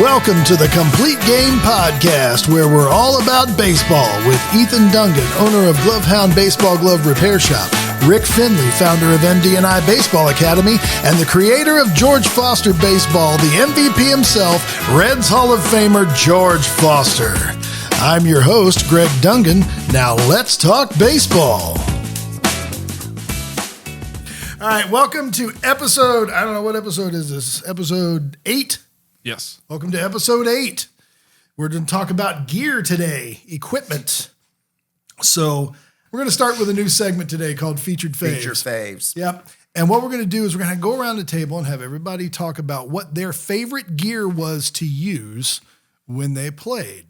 Welcome to the Complete Game Podcast, where we're all about baseball with Ethan Dungan, owner of Glovehound Baseball Glove Repair Shop, Rick Finley, founder of MD&I Baseball Academy, and the creator of George Foster Baseball, the MVP himself, Reds Hall of Famer George Foster. I'm your host, Greg Dungan. Now let's talk baseball. All right, welcome to episode, I don't know what episode is this, episode 8? Yes. Welcome to episode 8. We're going to talk about gear today, equipment. So we're going to start with a new segment today called Featured Faves. Featured Faves. Yep. And what we're going to do is we're going to go around the table and have everybody talk about what their favorite gear was to use when they played.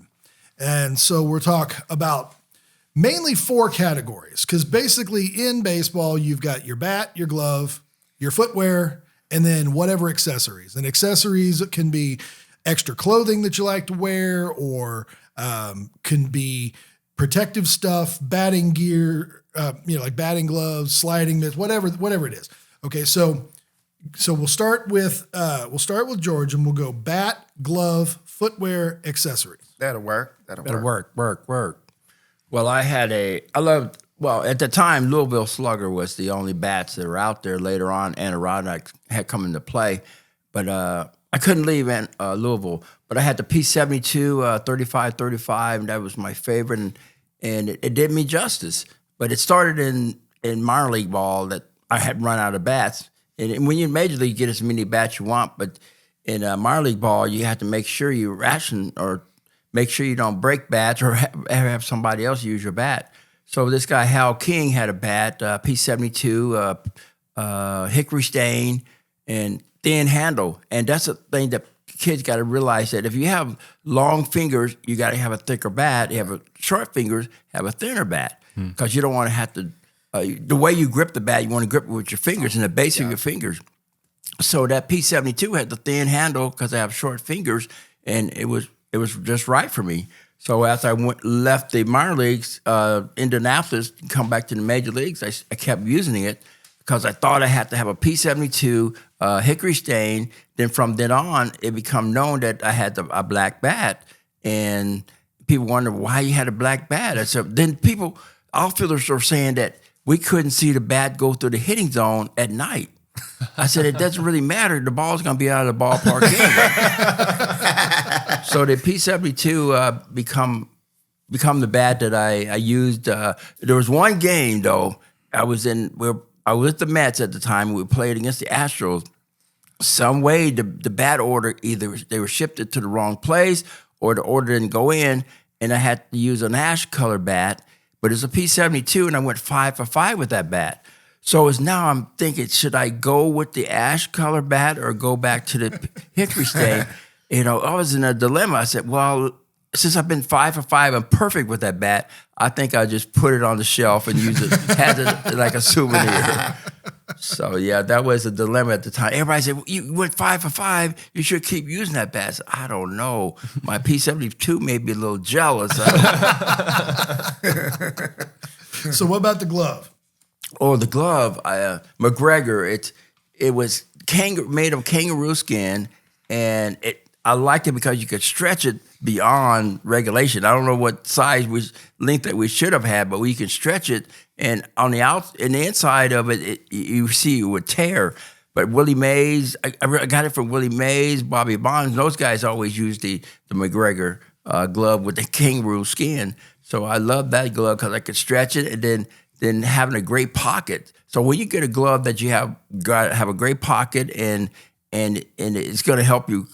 And so we'll talk about mainly 4 categories, because basically in baseball, you've got your bat, your glove, your footwear, and then whatever accessories. And accessories can be extra clothing that you like to wear, or can be protective stuff, batting gear, like batting gloves, sliding mitts, whatever it is. Okay, so we'll start with George, and we'll go bat, glove, footwear, accessories. That'll work. Work. Well, at the time, Louisville Slugger was the only bats that were out there. Later on, Adidas had come into play, but I couldn't leave Louisville. But I had the P72 35-35, and that was my favorite, and it did me justice. But it started in minor league ball that I had run out of bats. And when you're in major league, you get as many bats you want, but in minor league ball, you have to make sure you ration or make sure you don't break bats or have somebody else use your bat. So this guy, Hal King, had a bat, P72, hickory stain, and thin handle. And that's the thing that kids got to realize, that if you have long fingers, you got to have a thicker bat. You have short fingers, have a thinner bat, because you don't want to have to, the way you grip the bat, you want to grip it with your fingers and the base of your fingers. So that P72 had the thin handle because I have short fingers, and it was just right for me. So after I left the minor leagues, Indianapolis, come back to the major leagues, I kept using it because I thought I had to have a P72 hickory stain. Then from then on, it became known that I had a black bat, and people wondered why you had a black bat. And so then outfielders were saying that we couldn't see the bat go through the hitting zone at night. I said, it doesn't really matter. The ball's going to be out of the ballpark anyway. So the P72 become the bat that I used. There was one game, though. I was with the Mets at the time. We played against the Astros. Some way the bat order, either they were shipped it to the wrong place or the order didn't go in, and I had to use an ash color bat. But it's a P72, and I went 5 for 5 with that bat. So now I'm thinking, should I go with the ash color bat or go back to the hickory stain? I was in a dilemma. I said, well, since I've been 5 for 5, I'm perfect with that bat. I think I'll just put it on the shelf and use it, have it like a souvenir. So, yeah, that was a dilemma at the time. Everybody said, you went 5 for 5. You should keep using that bat. I said, I don't know. My P72 may be a little jealous. So what about the glove? Oh, the glove, McGregor. It was made of kangaroo skin, and I liked it because you could stretch it beyond regulation. I don't know what length that we should have had, but we can stretch it. And on the inside of it, you see it would tear. But Willie Mays, I got it from Willie Mays, Bobby Bonds. Those guys always used the McGregor glove with the kangaroo skin. So I love that glove because I could stretch it, and then having a great pocket. So when you get a glove that you have a great pocket, and it's going to help you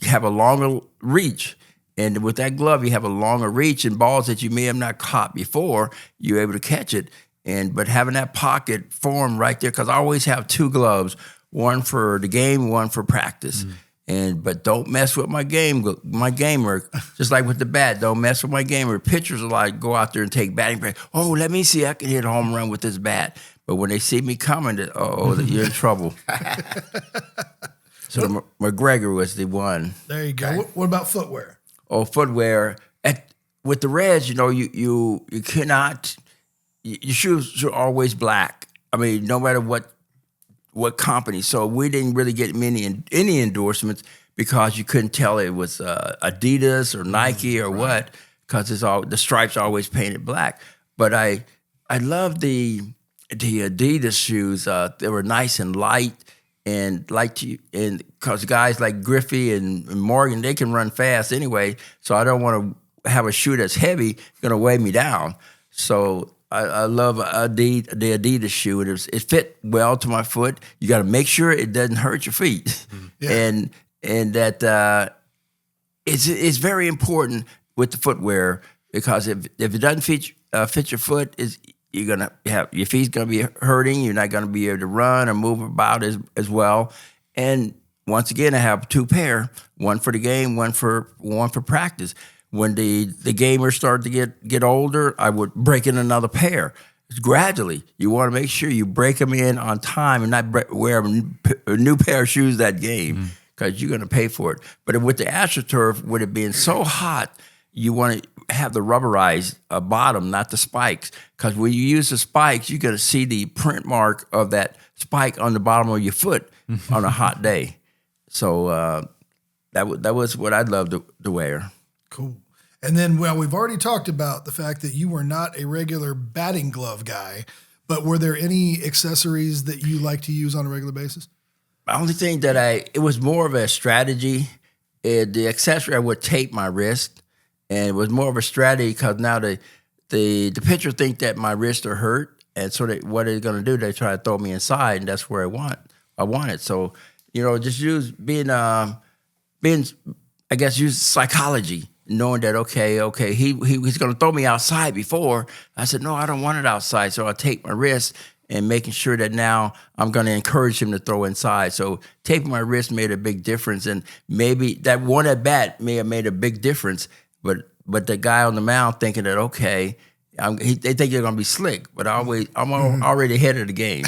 have a longer reach. And with that glove, you have a longer reach, and balls that you may have not caught before, you're able to catch it. But having that pocket form right there, because I always have 2 gloves, one for the game, one for practice. But don't mess with my gamer. Just like with the bat, don't mess with my gamer. Pitchers are like, go out there and take batting practice. Oh, let me see, I can hit a home run with this bat. But when they see me coming, you're in trouble. So McGregor was the one. There you go. Okay. What about footwear? Oh, footwear. With the Reds, you cannot. Your shoes are always black. I mean, no matter what company. So we didn't really get any endorsements because you couldn't tell it was Adidas or Nike or what, because the stripes are always painted black. But I love the Adidas shoes. They were nice and light, and because guys like Griffey and Morgan, they can run fast anyway. So I don't want to have a shoe that's heavy, going to weigh me down. So I love the Adidas shoe. It fit well to my foot. You got to make sure it doesn't hurt your feet, and that it's very important with the footwear, because if it doesn't fit your foot, you're gonna have your feet's gonna be hurting. You're not gonna be able to run or move about as well. And once again, I have 2 pair, one for the game, one for practice. When the gamers start to get older, I would break in another pair. Gradually, you want to make sure you break them in on time and not wear a new pair of shoes that game, because you're going to pay for it. But with the AstroTurf, with it being so hot, you want to have the rubberized bottom, not the spikes, because when you use the spikes, you're going to see the print mark of that spike on the bottom of your foot on a hot day. So that was what I'd love to wear. Cool. And then, well, we've already talked about the fact that you were not a regular batting glove guy, but were there any accessories that you like to use on a regular basis? The only thing that it was more of a strategy. The accessory, I would tape my wrist, and it was more of a strategy because now the pitcher think that my wrists are hurt, and so what they're going to do, they try to throw me inside, and that's where I want it. So, just use use psychology, knowing that, okay, he's going to throw me outside before. I said, no, I don't want it outside. So I tape my wrist and making sure that now I'm going to encourage him to throw inside. So taping my wrist made a big difference. And maybe that one at bat may have made a big difference. But the guy on the mound thinking that, okay, they think they're going to be slick, but I'm already ahead of the game.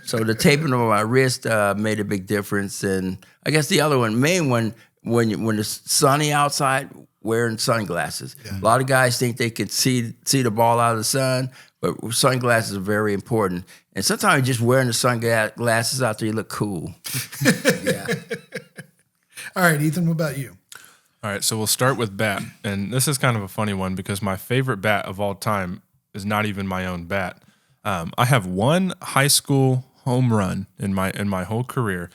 So the taping of my wrist made a big difference. And I guess the other main one, when it's sunny outside, wearing sunglasses. Yeah. A lot of guys think they can see the ball out of the sun, but sunglasses are very important. And sometimes just wearing the sunglasses out there, you look cool. Yeah. All right, Ethan, what about you? All right, so we'll start with bat. And this is kind of a funny one because my favorite bat of all time is not even my own bat. I have one high school home run in my whole career,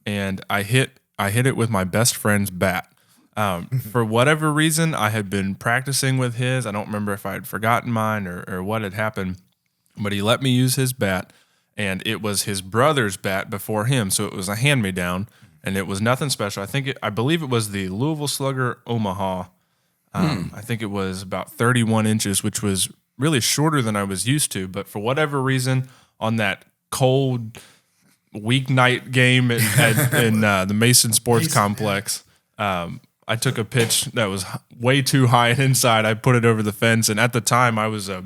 and I hit it with my best friend's bat. For whatever reason, I had been practicing with his. I don't remember if I had forgotten mine or what had happened, but he let me use his bat, and it was his brother's bat before him, so it was a hand-me-down, and it was nothing special. I believe it was the Louisville Slugger Omaha. I think it was about 31 inches, which was really shorter than I was used to, but for whatever reason, on that cold weeknight game in the Mason Sports Complex, I took a pitch that was way too high and inside. I put it over the fence, and at the time I was a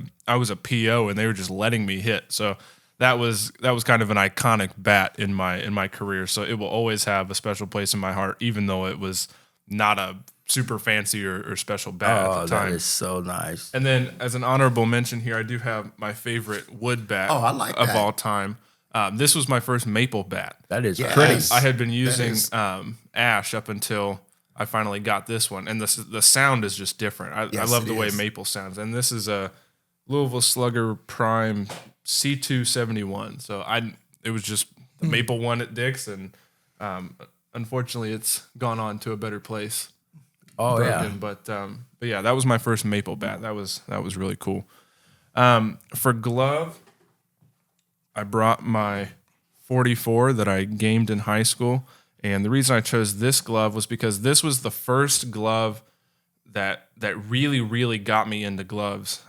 PO, and they were just letting me hit. So that was kind of an iconic bat in my career. So it will always have a special place in my heart, even though it was not a super fancy or special bat at the time. That is so nice. And then as an honorable mention here, I do have my favorite wood bat of all time. This was my first maple bat. That is pretty. I had been using ash up until I finally got this one, and the sound is just different. I love the way maple sounds, and this is a Louisville Slugger Prime C271. So it was just the maple one at Dick's, and unfortunately, it's gone on to a better place. Oh broken, yeah, but yeah, that was my first maple bat. That was really cool. For glove, I brought my 44 that I gamed in high school. And the reason I chose this glove was because this was the first glove that really, really got me into gloves.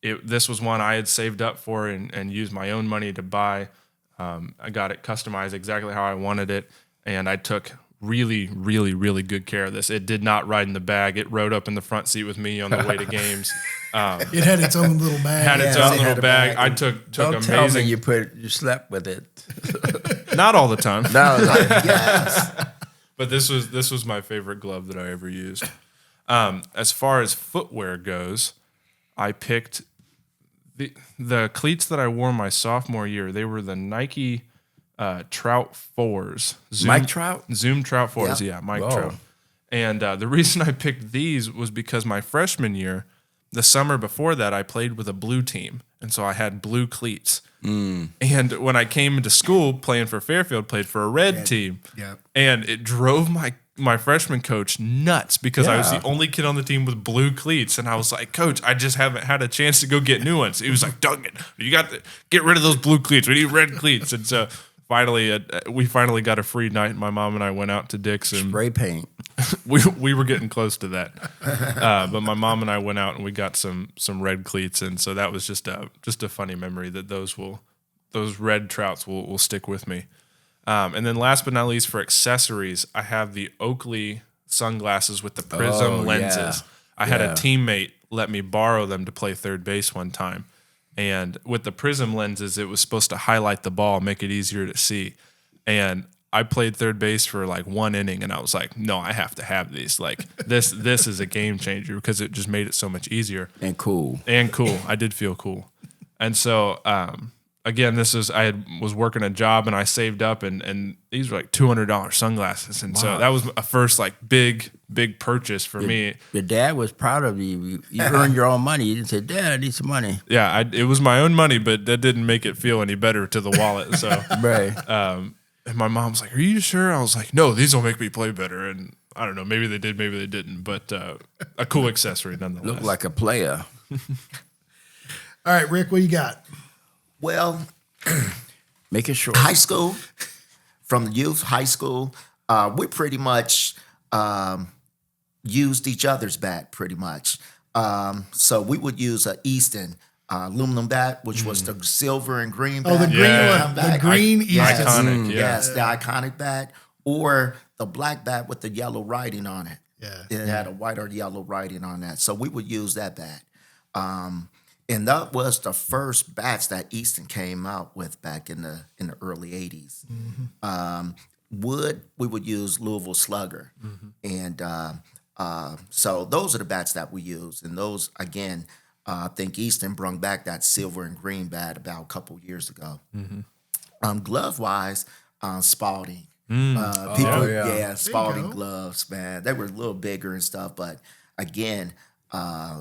This was one I had saved up for and used my own money to buy. I got it customized exactly how I wanted it. And I took really, really, really good care of this. It did not ride in the bag. It rode up in the front seat with me on the way to games. It had its own little bag. I took Don't amazing. Tell me you slept with it. Not all the time. No, yes. But this was my favorite glove that I ever used. As far as footwear goes, I picked the cleats that I wore my sophomore year. They were the Nike Trout 4s. Mike Trout? Zoom Trout 4s, Yep. yeah, Mike Whoa. Trout. And the reason I picked these was because my freshman year, the summer before that, I played with a blue team. And so I had blue cleats. And when I came into school playing for Fairfield, played for a red team. Yep. And it drove my freshman coach nuts because I was Yeah. the only kid on the team with blue cleats. And I was like, Coach, I just haven't had a chance to go get new ones. He was like, Dungan, you got to get rid of those blue cleats. We need red cleats. And so finally, we finally got a free night. My mom and I went out to Dick's and Spray paint. we were getting close to that. But my mom and I went out and we got some red cleats. And so that was just a funny memory that those red Trouts will stick with me. And then last but not least, for accessories, I have the Oakley sunglasses with the prism lenses. yeah. I had a Yeah. teammate let me borrow them to play third base one time. And with the prism lenses, it was supposed to highlight the ball, make it easier to see. And I played third base for like one inning, and I was like, no, I have to have these. Like this is a game changer because it just made it so much easier. And cool. And cool. I did feel cool. And so, again, I was working a job and I saved up and these were like $200 sunglasses. And so that was a first like big purchase for me. Your dad was proud of you. You earned your own money. You didn't say, Dad, I need some money. Yeah, it was my own money, but that didn't make it feel any better to the wallet. So, Right. and my mom's like, are you sure? I was like, no, these will make me play better. And I don't know, maybe they did, maybe they didn't, but a cool accessory nonetheless. Look like a player. All right, Rick, what you got? Well, Make it short. high school, from the youth, high school, we pretty much used each other's bat pretty much. So we would use a Easton aluminum bat, which was the silver and green bat. Oh, the green Yeah. one. The green Easton. Iconic, yeah. Yes, the iconic bat, or the black bat with the yellow writing on it. Yeah. It had a white or yellow writing on that. So we would use that bat. And that was the first bats that Easton came out with back in the early 80s. Wood, we would use Louisville Slugger. And so those are the bats that we use. And those, again, I think Easton brought back that silver and green bat about a couple years ago. Glove-wise, Spalding. Spalding go. gloves, man. They were a little bigger and stuff, but again,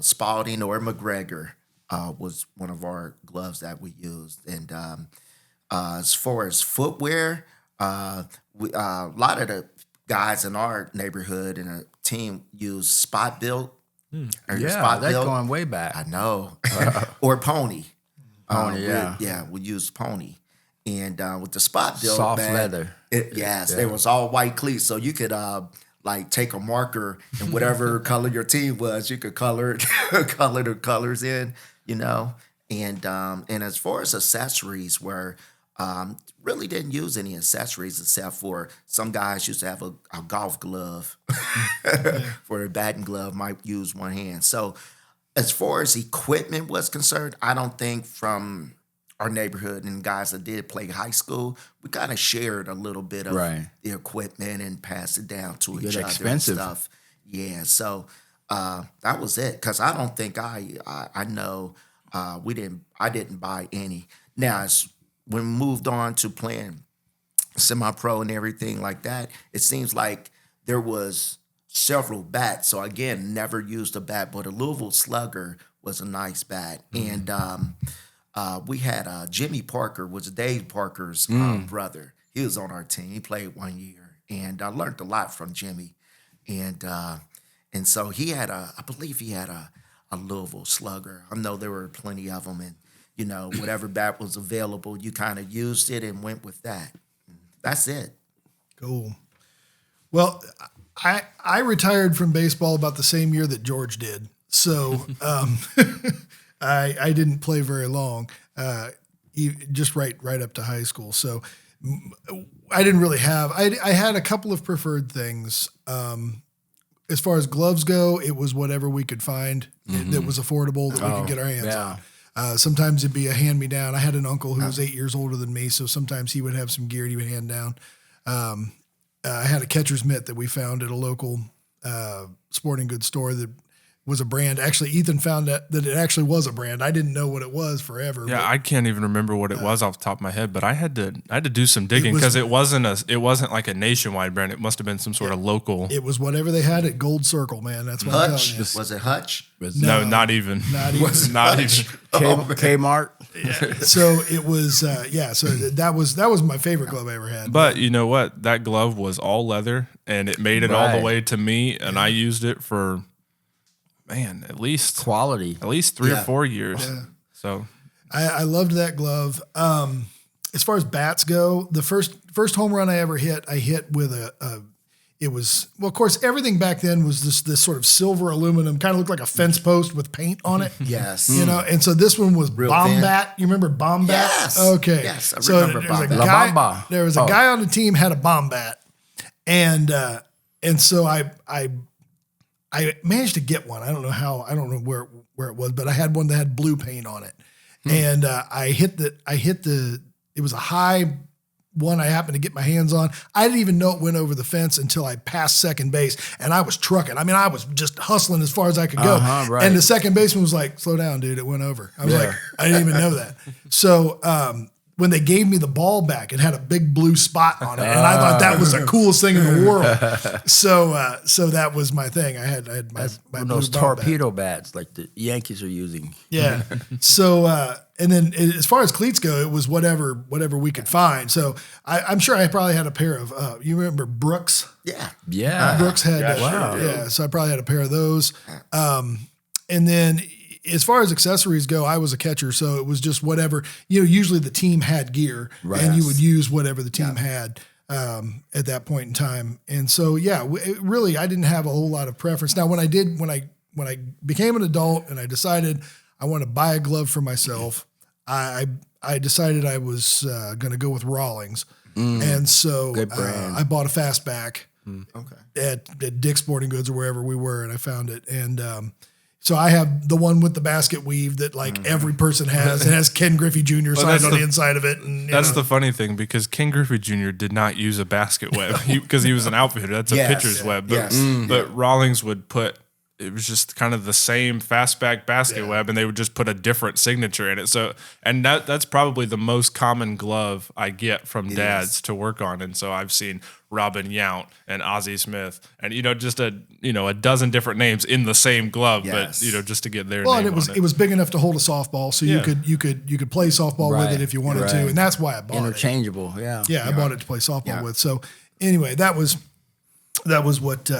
Spalding or McGregor was one of our gloves that we used. And as far as footwear, a lot of the guys in our neighborhood and a team use spot built. Yeah, that's going way back. I know. Or pony. Pony, yeah. We used pony. And with the spot built, Soft man, leather. There was all white cleats, so you could like take a marker and whatever color your team was, you could color the colors in, you know. And as far as accessories, were really didn't use any accessories except for some guys used to have a golf glove for a batting glove, might use one hand. So as far as equipment was concerned, I don't think from our neighborhood and guys that did play high school, we kind of shared a little bit of Right. the equipment and passed it down to Get each other expensive. and stuff. Yeah, so that was it. Because I don't think I know I didn't buy any. Now, when we moved on to playing semi-pro and everything like that, it seems like there was several bats. So again, never used a bat, but a Louisville Slugger was a nice bat. And we had Jimmy Parker, was Dave Parker's brother. He was on our team. He played 1 year, and I learned a lot from Jimmy. And so he had I believe he had a Louisville Slugger. I know there were plenty of them, and you know, whatever bat was available, you kind of used it and went with that. That's it. Cool. Well, I retired from baseball about the same year that George did. So I didn't play very long, just right up to high school. So I didn't really have. I had a couple of preferred things. As far as gloves go, it was whatever we could find that was affordable that we could get our hands on. Sometimes it'd be a hand-me-down. I had an uncle who was 8 years older than me, so sometimes he would have some gear he would hand down. I had a catcher's mitt that we found at a local sporting goods store that was a brand. Actually, Ethan found that it actually was a brand. I didn't know what it was forever. Yeah, but I can't even remember what it was off the top of my head, but I had to do some digging because it wasn't like a nationwide brand. It must have been some sort of local. it was whatever they had at Gold Circle, man. That's what I'm Hutch? telling you. Was it Hutch? No, not even. Not even. Not even. Kmart. So it was, So that was my favorite glove I ever had. But you know what? That glove was all leather, and it made it all the Right. way to me, and I used it for, at least Quality. 3 or 4 years. So I loved that glove. As far as bats go, the first home run I ever hit, I hit with it was, well, of course, everything back then was this sort of silver aluminum, kind of looked like a fence post with paint on it. Yes. And so this one was Real Bombat. You remember Bombat? Yes. Okay. Yes, I so remember there was a Bombat. La guy, Bamba. There was a guy on the team had a Bombat, and so I managed to get one. I don't know where it was, but I had one that had blue paint on it, and it was a high one I happened to get my hands on. I didn't even know it went over the fence until I passed second base, and I was trucking. I mean, I was just hustling as far as I could go. Right. And the second baseman was like, "Slow down, dude, it went over." I was like, I didn't even know that. So when they gave me the ball back, it had a big blue spot on it, and I thought that was the coolest thing in the world. So that was my thing. I had my One of those blue ball bat. torpedo bats like the Yankees are using. Yeah. So, and then as far as cleats go, it was whatever we could find. So I'm sure I probably had a pair of, you remember Brooks? Yeah. Yeah. Brooks had, Wow. yeah. So I probably had a pair of those. And then as far as accessories go, I was a catcher. So it was just whatever, usually the team had gear and you would use whatever the team had. At that point in time. And so, really, I didn't have a whole lot of preference. Now, when I became an adult and I decided I want to buy a glove for myself, I decided I was going to go with Rawlings. And so Good brand. I bought a fastback Okay. at Dick's Sporting Goods or wherever we were, and I found it. And so I have the one with the basket weave that every person has. It has Ken Griffey Jr. signed on the inside of it. And that's the funny thing, because Ken Griffey Jr. did not use a basket web because he was an outfitter. That's a Yes. pitcher's web. But, Yes. but Rawlings would put, it was just kind of the same fastback basket web, and they would just put a different signature in it. So, and that's probably the most common glove I get from dads to work on. And so I've seen Robin Yount and Ozzie Smith, and just a dozen different names in the same glove, Yes. but just to get their well, name and on it was big enough to hold a softball, so Yeah. you could play softball with Right. it if you wanted to, Right. and that's why I bought it. Interchangeable. Yeah. Yeah, I bought it to play softball Yeah. with. So anyway, that was what.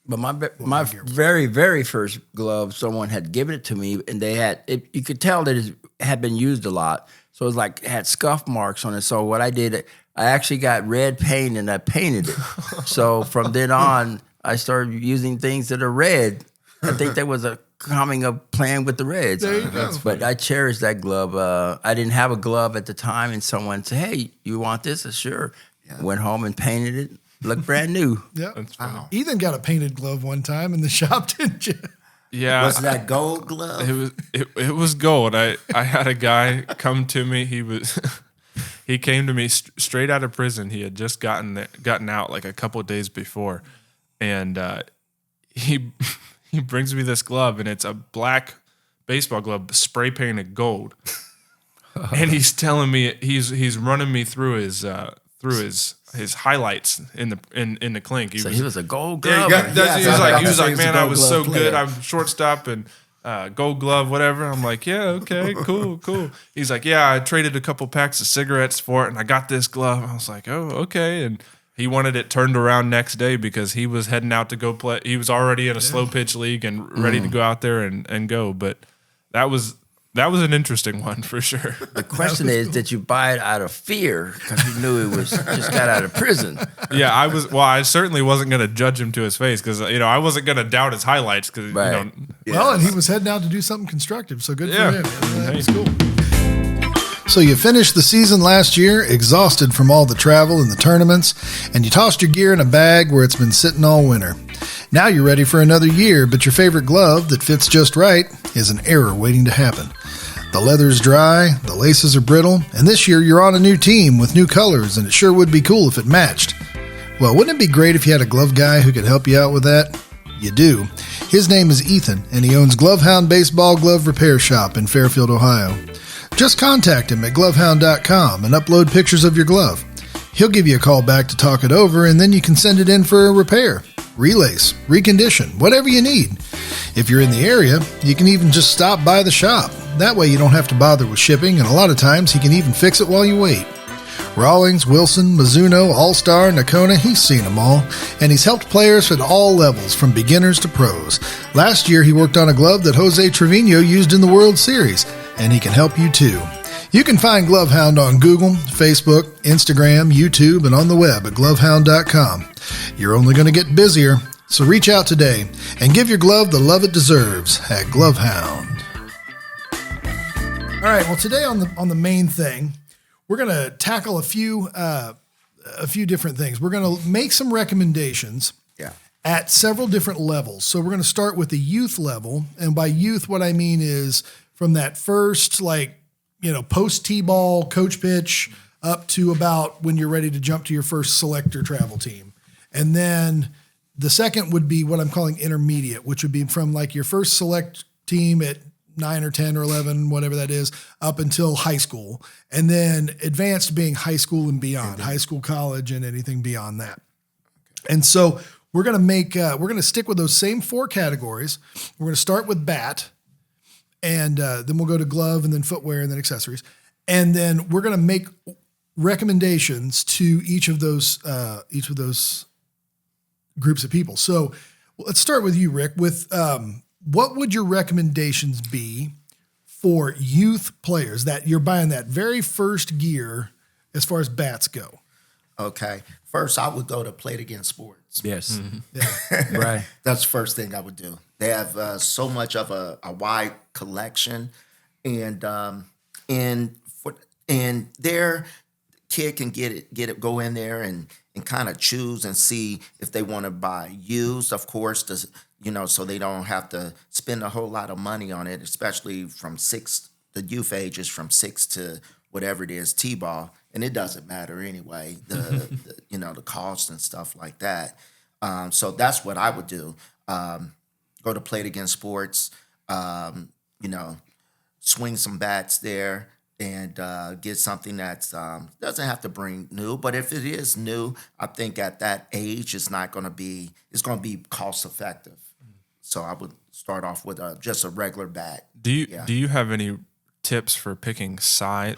But my very, very first glove, someone had given it to me, and they had it. You could tell that it had been used a lot, so it was like it had scuff marks on it. So what I did, I actually got red paint and I painted it. So from then on, I started using things that are red. I think that was a coming of playing with the reds. There you go. But I cherished that glove. I didn't have a glove at the time, and someone said, "Hey, you want this?" I said, "Sure." Went home and painted it. Looked brand new. Yeah, Wow. Ethan got a painted glove one time in the shop, didn't you? Yeah. Was that gold glove? It was gold. I had a guy come to me. He came to me straight out of prison. He had just gotten out like a couple of days before, and he brings me this glove, and it's a black baseball glove spray painted gold. And he's telling me he's running me through his highlights in the clink. So he was a gold Yeah, glove. he was like, He's a man, I gold was so glove good. player." I'm shortstop and gold glove, whatever. I'm like, yeah, okay, cool. He's like, yeah, I traded a couple packs of cigarettes for it, and I got this glove. I was like, oh, okay. And he wanted it turned around next day because he was heading out to go play. He was already in a slow pitch league and ready to go out there and go. But that was an interesting one for sure. The question is, did you buy it out of fear because you knew it was just got out of prison? Yeah, I certainly wasn't going to judge him to his face because I wasn't going to doubt his highlights because Right. Well, and he was heading out to do something constructive, so good Yeah. for him. That was cool. So you finished the season last year, exhausted from all the travel and the tournaments, and you tossed your gear in a bag where it's been sitting all winter. Now you're ready for another year, but your favorite glove that fits just right is an error waiting to happen. The leather's dry, the laces are brittle, and this year you're on a new team with new colors, and it sure would be cool if it matched. Well, wouldn't it be great if you had a glove guy who could help you out with that? You do. His name is Ethan, and he owns Glovehound Baseball Glove Repair Shop in Fairfield, Ohio. Just contact him at glovehound.com and upload pictures of your glove. He'll give you a call back to talk it over, and then you can send it in for a repair, relace, recondition, whatever you need. If you're in the area, you can even just stop by the shop. That way you don't have to bother with shipping, and a lot of times he can even fix it while you wait. Rawlings, Wilson, Mizuno, All-Star, Nakona, he's seen them all, and he's helped players at all levels, from beginners to pros. Last year, he worked on a glove that Jose Trevino used in the World Series, and he can help you too. You can find Glovehound on Google, Facebook, Instagram, YouTube, and on the web at glovehound.com. You're only going to get busier, so reach out today and give your glove the love it deserves at Glovehound. All right, well, today on the main thing, we're going to tackle a few different things. We're going to make some recommendations at several different levels. So we're going to start with the youth level. And by youth, what I mean is from that first, post T-ball coach pitch up to about when you're ready to jump to your first selector travel team. And then the second would be what I'm calling intermediate, which would be from like your first select team at 9 or 10 or 11, whatever that is, up until high school. And then advanced being high school and beyond, high school, college, and anything beyond that. Okay. And so we're going to stick with those same 4 categories. We're going to start with bat, and then we'll go to glove, and then footwear, and then accessories. And then we're going to make recommendations to each of those groups of people. So let's start with you, Rick, with, what would your recommendations be for youth players that you're buying that very first gear as far as bats go? Okay. First, I would go to Play It Again Sports. Yes. Mm-hmm. Yeah. Right. That's the first thing I would do. They have so much of a wide collection, and their kid can get it, go in there and kind of choose and see if they want to buy used, of course, so they don't have to spend a whole lot of money on it, especially from the youth ages from 6 to whatever it is, T-ball, and it doesn't matter anyway, the cost and stuff like that. So that's what I would do. Go to Play It Again Sports, swing some bats there, and get something that doesn't have to bring new. But if it is new, I think at that age, it's going to be cost effective. So I would start off with just a regular bat. Do you have any tips for picking size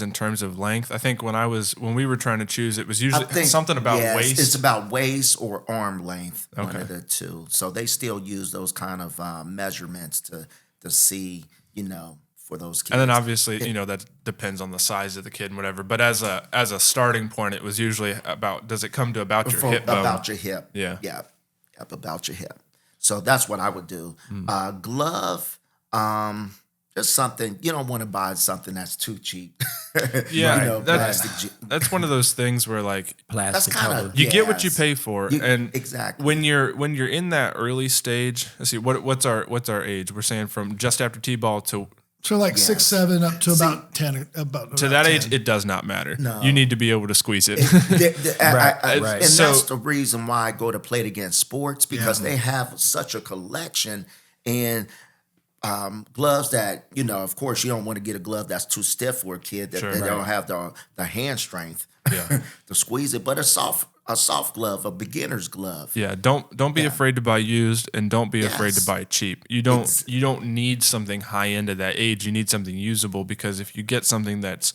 in terms of length? I think when we were trying to choose, it was usually something about waist. It's about waist or arm length, one of the two. So they still use those kind of measurements to see, for those kids. And then obviously, that depends on the size of the kid and whatever. But as a starting point, it was usually about, does it come to about your hip bone? About your hip. Yeah. Yep, about your hip. So that's what I would do. Glove, just something, you don't want to buy something that's too cheap. Yeah, that's one of those things where like plastic cover. You get what you pay for, and exactly when you're in that early stage. Let's see, what's our age? We're saying from just after T-ball to. So 6, 7 up to about 10. To that 10. Age, it does not matter. No. You need to be able to squeeze it. Right. And that's the reason why I go to Play It Again Sports, because they have such a collection and gloves that, of course, you don't want to get a glove that's too stiff for a kid that they don't have the hand strength to squeeze it, but a soft glove, a beginner's glove. Yeah, don't be afraid to buy used, and don't be afraid to buy cheap. You don't need something high end at that age. You need something usable, because if you get something that's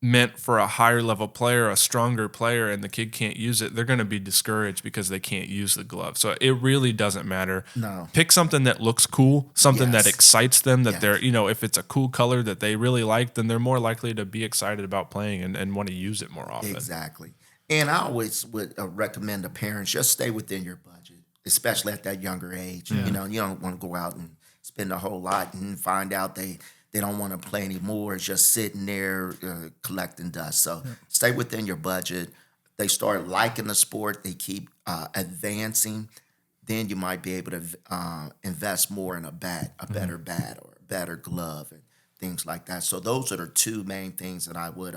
meant for a higher level player, a stronger player, and the kid can't use it, they're going to be discouraged because they can't use the glove. So it really doesn't matter. No. Pick something that looks cool, something that excites them, that they're, if it's a cool color that they really like, then they're more likely to be excited about playing and want to use it more often. Exactly. And I always would recommend to parents, just stay within your budget, especially at that younger age. Yeah. You don't want to go out and spend a whole lot and find out they don't want to play anymore. It's just sitting there collecting dust. So stay within your budget. They start liking the sport. They keep advancing. Then you might be able to invest more in a better bat or a better glove and things like that. So those are the 2 main things that I would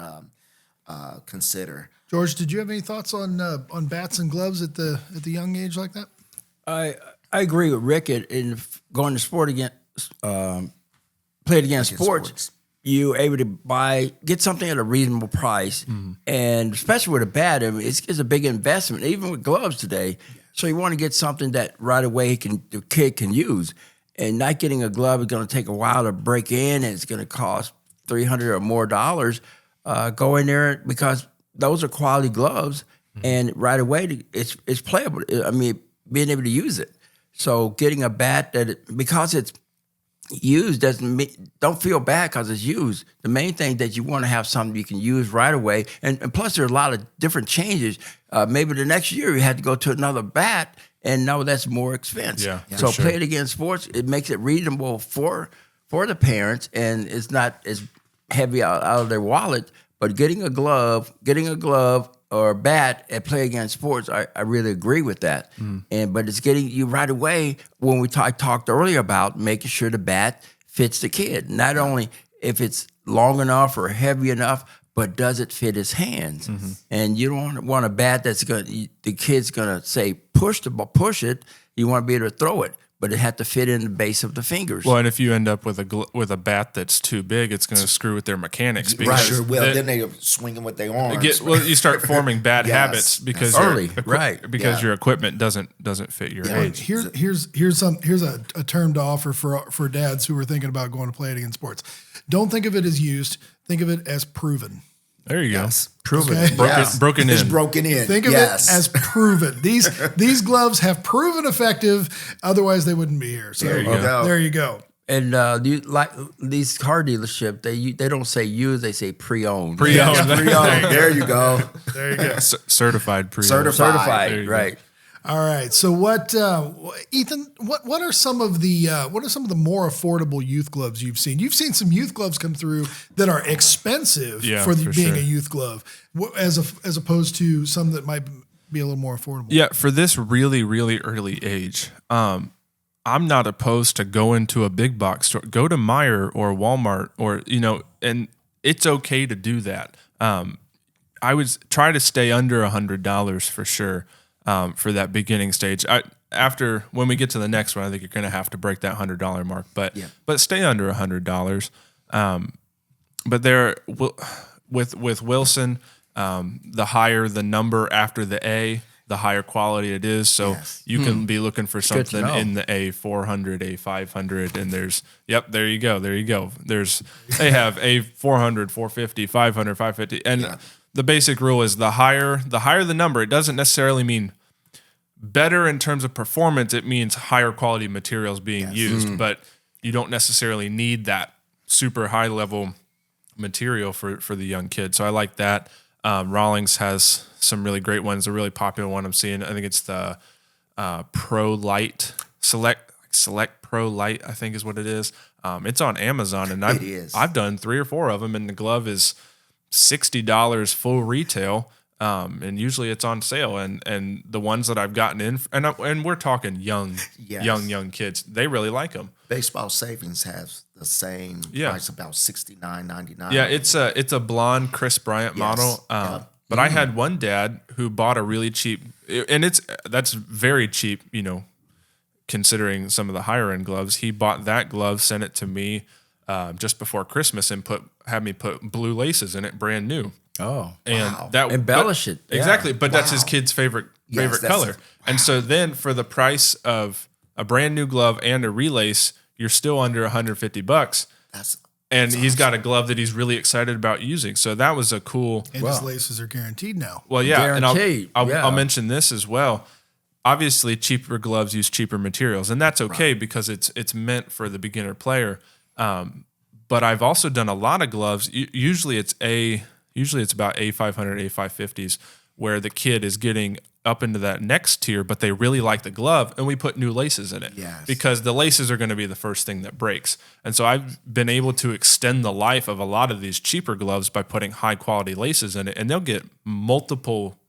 consider. George, did you have any thoughts on bats and gloves at the young age like that? I agree with Rick in going to sport again, play it against sports. You're able to get something at a reasonable price, and especially with a bat, I mean, it's a big investment. Even with gloves today, so you want to get something that right away the kid can use, and not getting a glove is going to take a while to break in, and it's going to cost $300 or more. Go in there because those are quality gloves, and right away it's playable. I mean, being able to use it. So getting a bat because it's used don't feel bad because it's used. The main thing that you want to have something you can use right away, and plus there's a lot of different changes. Maybe the next year you had to go to another bat, and no, that's more expense. Yeah, so play it against sports. It makes it reasonable for the parents, and it's not as heavy out of their wallet. But getting a glove or a bat at play against sports, I really agree with that. But it's getting you right away when we talked earlier about making sure the bat fits the kid. Not only if it's long enough or heavy enough, but does it fit his hands? And you don't want a bat that's the kid's gonna say push it. You want to be able to throw it, but it had to fit in the base of the fingers. Well, and if you end up with a bat that's too big, it's going to screw with their mechanics. Right, sure will. Then they swinging with their arms. You start forming bad habits because because your equipment doesn't fit your age. Here's a term to offer for dads who are thinking about going to play it against sports. Don't think of it as used. Think of it as proven. There you go. Proven. Okay? Broken in. It's broken in. Think of it as proven. These gloves have proven effective. Otherwise, they wouldn't be here. So there you go. And like these car dealership, they don't say used, they say pre-owned. Pre-owned. There you go. There you go. Certified pre-owned. Certified. Right. All right. So what, Ethan? What are some of the more affordable youth gloves you've seen? You've seen some youth gloves come through that are expensive for being a youth glove, as opposed to some that might be a little more affordable. Yeah, for this really, really early age, I'm not opposed to going to a big box store. Go to Meijer or Walmart or and it's okay to do that. I would try to stay under $100 for sure. For that beginning stage, when we get to the next one, I think you're going to have to break that $100 mark. But stay under $100. But there, with Wilson, the higher the number after the A, the higher quality it is. So you can be looking for something in the A400, A500, and there you go. They have A400, 450, 500, 550, and the basic rule is the higher the number. It doesn't necessarily mean better in terms of performance. It means higher quality materials being used, but you don't necessarily need that super high level material for the young kid. So I like that. Rawlings has some really great ones. A really popular one I'm seeing, I think it's the Pro Light Select Pro Light, I think is what it is. It's on Amazon, and I've done 3 or 4 of them, and the glove is $60 full retail, and usually it's on sale. And the ones that I've gotten in, and we're talking young kids, they really like them. Baseball Savings has the same price, about $69.99. Yeah, it's a blonde Chris Bryant model. But I had one dad who bought a really cheap, and that's very cheap, considering some of the higher end gloves. He bought that glove, sent it to me just before Christmas, and had me put blue laces in it, brand new. Oh, and wow. That embellish it exactly. But that's his kid's favorite color. And so then for the price of a brand new glove and a relace, you're still under $150. And he's got a glove that he's really excited about using. So that was a cool. And his laces are guaranteed now. Well, yeah, guaranteed. And I'll mention this as well. Obviously, cheaper gloves use cheaper materials, and that's okay because it's meant for the beginner player. But I've also done a lot of gloves. Usually it's about A500, A550s, where the kid is getting up into that next tier, but they really like the glove, and we put new laces in it. Yes. Because the laces are going to be the first thing that breaks. And so I've been able to extend the life of a lot of these cheaper gloves by putting high quality laces in it, and they'll get multiple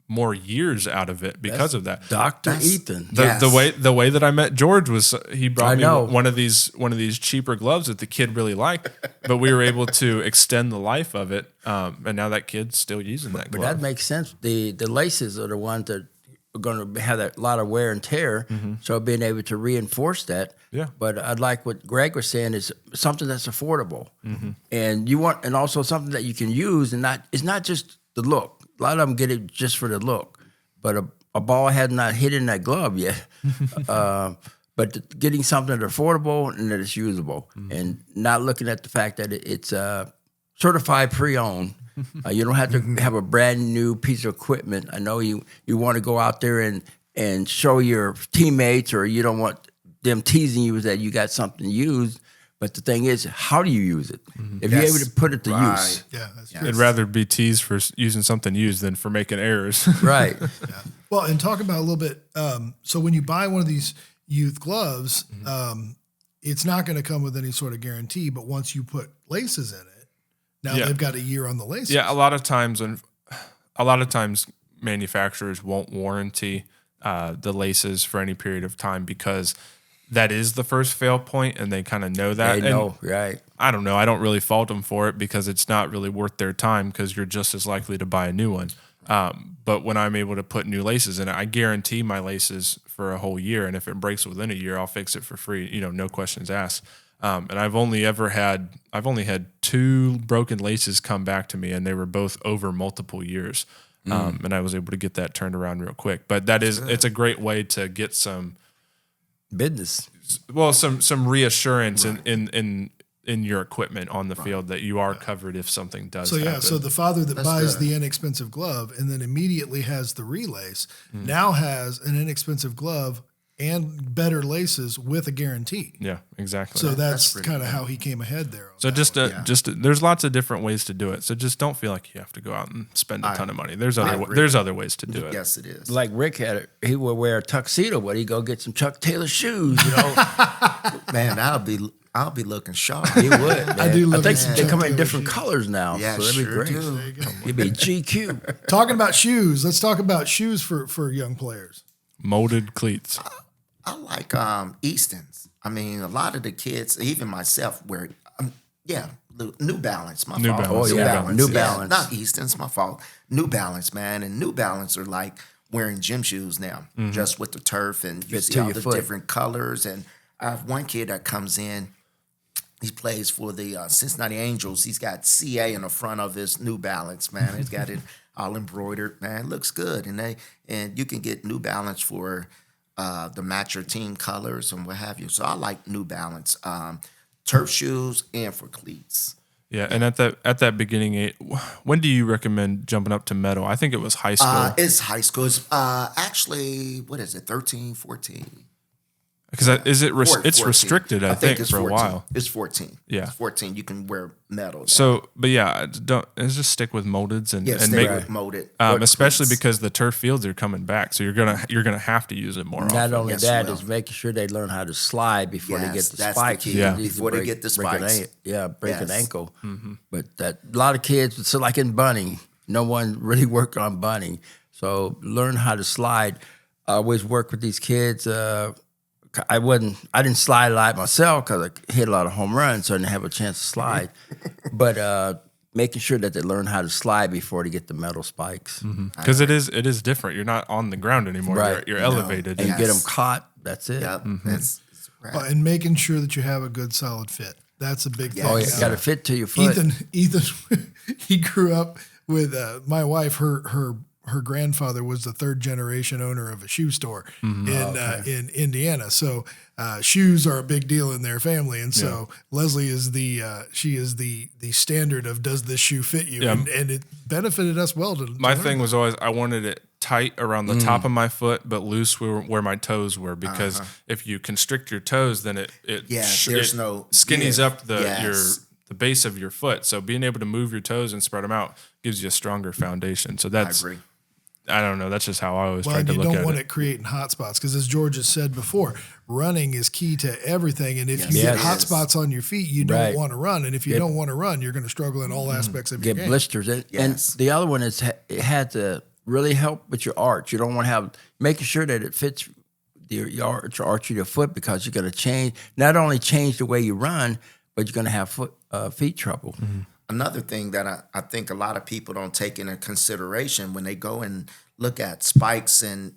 more years out of it because of that. Dr. Ethan. The way that I met George was he brought me one of these cheaper gloves that the kid really liked, but we were able to extend the life of it, and now that kid's still using that glove. But that makes sense. The laces are the ones that going to have that lot of wear and tear. So being able to reinforce that. Yeah. But I like what Greg was saying is something that's affordable, and also something that you can use, and it's not just the look. A lot of them get it just for the look, but a ball has not hit in that glove yet. But getting something that's affordable and that is usable, and not looking at the fact that it's certified pre-owned. You don't have to have a brand new piece of equipment. I know you want to go out there and show your teammates, or you don't want them teasing you that you got something used. But the thing is, how do you use it? If you're able to put it to use. Yeah, that's true. I'd rather be teased for using something used than for making errors. Right. Well, and talk about a little bit. So when you buy one of these youth gloves, it's not going to come with any sort of guarantee. But once you put laces in it, now they've got a year on the laces. Yeah, a lot of times manufacturers won't warranty the laces for any period of time because that is the first fail point, and they kind of know that. They know, right? I don't know. I don't really fault them for it because it's not really worth their time because you're just as likely to buy a new one. But when I'm able to put new laces in it, I guarantee my laces for a whole year, and if it breaks within a year, I'll fix it for free. No questions asked. And I've only had 2 broken laces come back to me, and they were both over multiple years. And I was able to get that turned around real quick. But it's a great way to get some business. Well, some reassurance in your equipment on the field that you are covered if something does happen. So the father that buys the inexpensive glove and then immediately has the relace now has an inexpensive glove and better laces with a guarantee. Yeah, exactly. So that's kind of how he came ahead there. So there's lots of different ways to do it. So just don't feel like you have to go out and spend a ton of money. There's other ways to do it. Yes, it is. Like Rick had it, he would wear a tuxedo, but he'd go get some Chuck Taylor shoes, Man, I'll be looking sharp. He would. Man. I do love think some they Chuck come in Taylor different shoes. colors now, Yeah, so that'd be sure great. do. He'd be GQ. Talking about shoes, let's talk about shoes for young players. Molded cleats. I like Easton's. I mean, a lot of the kids, even myself, wear New Balance. My New fault. Balance. Oh, yeah. New Balance. Not Easton's. My fault. New Balance, man, and New Balance are like wearing gym shoes now, just with the turf, and you Fit see to all your the foot. different colors. And I have one kid that comes in. He plays for the Cincinnati Angels. He's got CA in the front of his New Balance, man. He's got it all embroidered, man. It looks good, and you can get New Balance for the match your team colors and what have you. So I like New Balance, turf shoes and for cleats. Yeah, and at that beginning, when do you recommend jumping up to metal? I think it was high school. It's high school. It's actually, what is it, 13, 14? Because it's 14. restricted, I think, it's for 14. a while. It's 14. Yeah. It's 14. You can wear metal now. So, but yeah, let's just stick with moldeds and Stay make with molded. especially cleats. because the turf fields are coming back, so you're gonna have to use it more Not often. only Yes, that, well. is making sure they learn how to slide before they get Yes, the that's the spikes. key. Yeah. Easy to Before they get the break an spikes. break an Yes. ankle. But a lot of kids, so like in bunting, no one really worked on bunting. So learn how to slide. I always work with these kids. I didn't slide a lot myself because I hit a lot of home runs, so I didn't have a chance to slide. But making sure that they learn how to slide before they get the metal spikes. Because it is different. You're not on the ground anymore. Right. You're elevated. And Yes. get them caught, that's it. Yep. It's right. And making sure that you have a good solid fit. That's a big thing. Oh, yeah, got to fit to your foot. Ethan, he grew up with my wife. Her grandfather was the 3rd generation owner of a shoe store in Indiana. So shoes are a big deal in their family, and so Leslie is the standard of does this shoe fit you, and it benefited us well. My thing was always I wanted it tight around the top of my foot, but loose where my toes were. Because if you constrict your toes, then it skinnies up the base of your foot. So being able to move your toes and spread them out gives you a stronger foundation. So I agree. I don't know. That's just how I always Well, tried and to you look at don't want it. it creating hot spots because, as George has said before, running is key to everything. And if you get it hot is. spots on your feet, you don't Right. want to run. And if you don't want to run, you're going to struggle in all aspects of your Get game. blisters. And Yes. the other one is it had to really help with your arch. You don't want to have making sure that it fits your arch of your foot, because you're going to not only change the way you run, but you're going to have feet trouble. Another thing that I think a lot of people don't take into consideration when they go and look at spikes and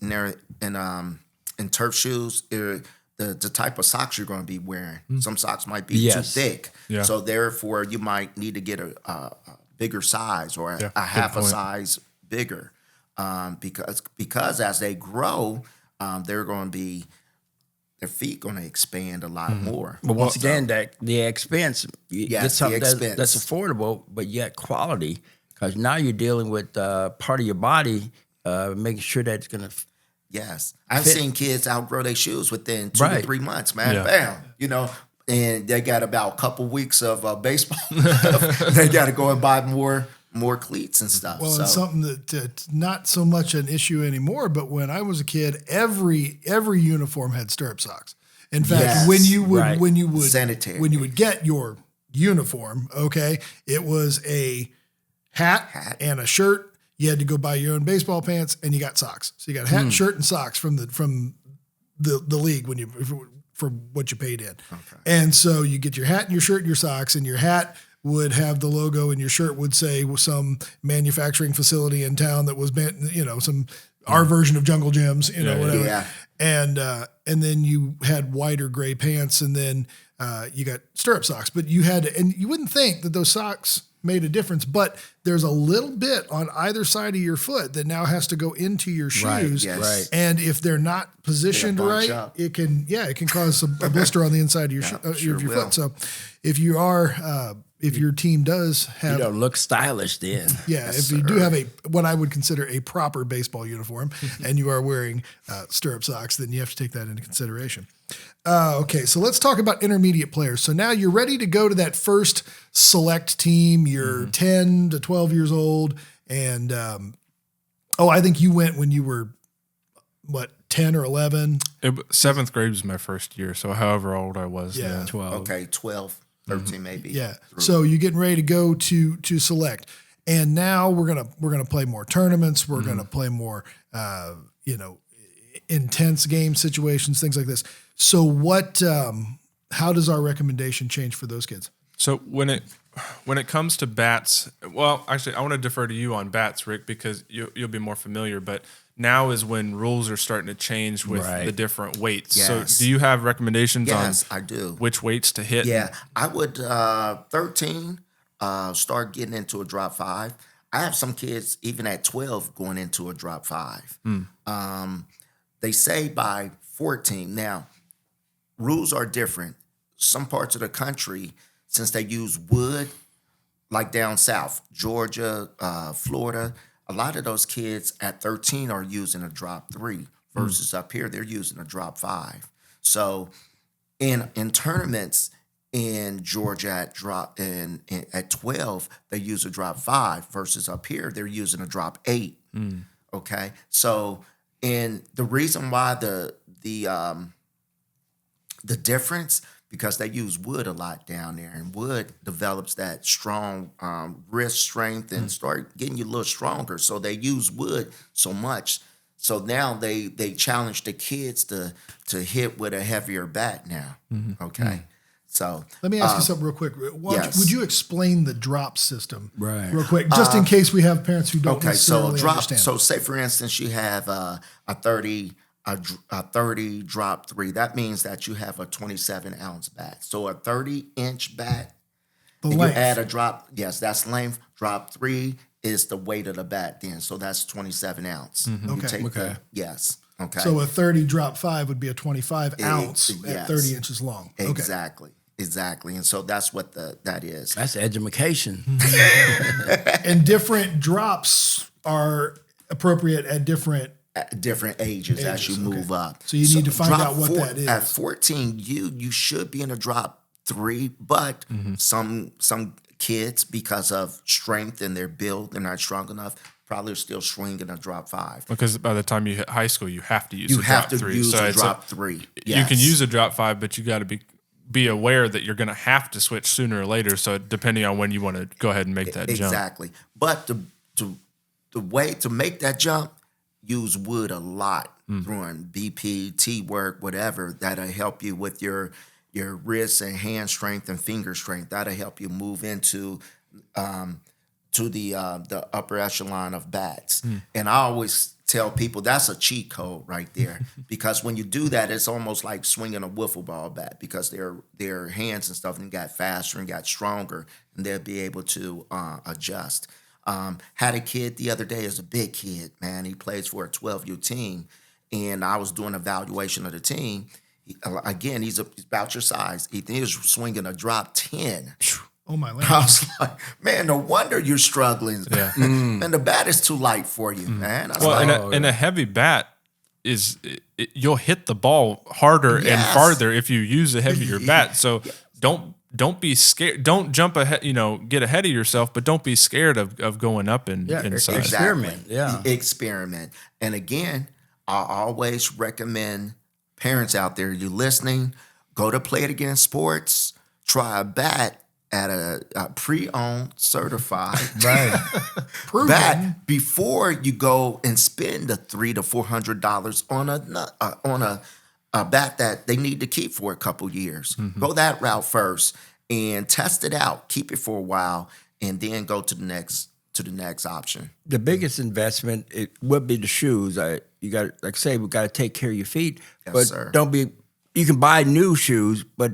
turf shoes, the type of socks you're going to be wearing. Some socks might be too thick, so therefore you might need to get a bigger size or a half a size bigger, because as they grow, they're going to be, their feet going to expand a lot more. But once again, that the expense, Yes, that's something the expense. that's affordable, but yet quality, because now you're dealing with part of your body, making sure that it's going to. Yes, I've seen kids outgrow their shoes within 2 to 3 months, man. Yeah. Bam, and they got about a couple weeks of baseball. They got to go and buy more cleats and stuff. Well, it's something that's not so much an issue anymore. But when I was a kid, every uniform had stirrup socks. In fact, Yes, when you would sanitary. when you would get your uniform, okay, it was a hat and a shirt. You had to go buy your own baseball pants, and you got socks. So you got a hat, shirt, and socks from the league for what you paid in. Okay. And so you get your hat and your shirt and your socks, and your hat would have the logo, and your shirt would say some manufacturing facility in town that was, our version of Jungle Gyms, whatever. Yeah. And then you had white or gray pants, and then you got stirrup socks. But you had to, and you wouldn't think that those socks made a difference, but there's a little bit on either side of your foot that now has to go into your shoes. Yes. Right. And if they're not positioned right, up. it can cause a blister on the inside of your your will. foot. So if you are if your team does have, You don't look stylish then. if you do have what I would consider a proper baseball uniform, and you are wearing stirrup socks, then you have to take that into consideration. Okay, so let's talk about intermediate players. So now you're ready to go to that first select team. You're 10 to 12 years old, and I think you went when you were 10 or 11. 7th grade was my first year, so however old I was then. 12. Okay, 12, 13 maybe. Yeah. So you're getting ready to go to select, and now we're gonna play more tournaments. We're gonna play more, intense game situations, things like this. So how does our recommendation change for those kids? So when it comes to bats, well, actually, I want to defer to you on bats, Rick, because you'll be more familiar. But now is when rules are starting to change with the different weights. Yes. So do you have recommendations Yes, on I do. which weights to hit? Yeah, I would 13 start getting into a drop 5. I have some kids even at 12 going into a drop 5. They say by 14. Now, rules are different. Some parts of the country, since they use wood, like down south, Georgia, Florida, a lot of those kids at 13 are using a drop 3 versus up here, they're using a drop 5. So in tournaments in Georgia at 12, they use a drop 5 versus up here, they're using a drop 8. Okay. So, and the reason why the difference, because they use wood a lot down there, and wood develops that strong wrist strength and start getting you a little stronger. So they use wood so much. So now they challenge the kids to hit with a heavier bat now. Okay. So Let me ask you something real quick. yes. Would you explain the drop system Right. real quick, just in case we have parents who don't okay, so necessarily drop. understand? So say for instance, you have a 30 drop 3. That means that you have a 27-ounce bat. So a 30-inch bat. The and length. You add a drop. Yes, that's length. Drop 3 is the weight of the bat. Then, so that's 27 ounce. You Okay. take Okay. yes. Okay. So a 30 drop 5 would be a 25 ounce at yes. 30 inches long. Okay. Exactly. And so that's what that is. That's education. And different drops are appropriate at different. At different ages as you move up. So you need to find drop out what that is. At 14, you should be in a drop 3, but some kids, because of strength and their build, they're not strong enough, probably are still swinging a drop 5. Because by the time you hit high school, you have to use You a have drop to 3. use So a it's drop 3. You can use a drop 5, but you got to be aware that you're going to have to switch sooner or later. So depending on when you want to go ahead and make that jump. Exactly. But the way to make that jump, use wood a lot during BP, T-work, whatever. That'll help you with your wrist and hand strength and finger strength. That'll help you move into to the upper echelon of bats. And I always tell people that's a cheat code right there, because when you do that, it's almost like swinging a wiffle ball bat, because their hands and stuff and got faster and got stronger, and they'll be able to adjust. Had a kid the other day, is a big kid, man. He plays for a 12U team, and I was doing evaluation of the team. Again, he's about your size. He was swinging a drop 10. Oh my land. I was like, man, no wonder you're struggling. Yeah. And the bat is too light for you, man. I was like, and a heavy bat is you'll hit the ball harder and farther if you use a heavier bat. So don't be scared. Don't jump ahead. Get ahead of yourself, but don't be scared of going up in size. Experiment. Yeah, experiment. And again, I always recommend parents out there, you listening, go to Play It Again Sports, try a bat at a pre-owned, certified bat before you go and spend the $300 to $400 on a bat that they need to keep for a couple years. Mm-hmm. Go that route first and test it out, keep it for a while, and then go to the next option. The biggest investment it would be the shoes. You got, like I say, we got to take care of your feet. Yes, but sir. Don't be. You can buy new shoes, but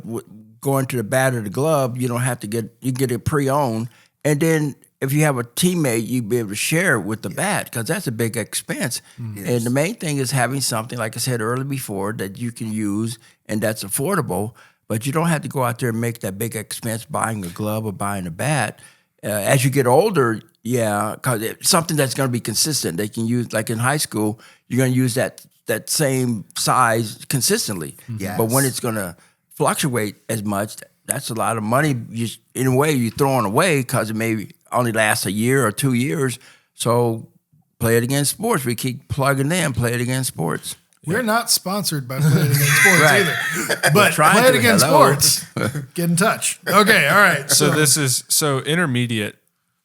going to the bat or the glove, you don't have to get. You get it pre-owned, and then if you have a teammate, you be able to share it with the bat, because that's a big expense. Yes. And the main thing is having something, like I said earlier before, that you can use and that's affordable. But you don't have to go out there and make that big expense buying a glove or buying a bat. As you get older, because it's something that's going to be consistent. They can use, like in high school, you're going to use that same size consistently. Yes. But when it's going to fluctuate as much, that's a lot of money. In a way, you're throwing away, because it may only last a year or 2 years. So Play It Again Sports. We keep plugging in Play It Again Sports. We're not sponsored by Play It Again Sports either. But Play It Again Sports, get in touch. Okay, all right. So intermediate,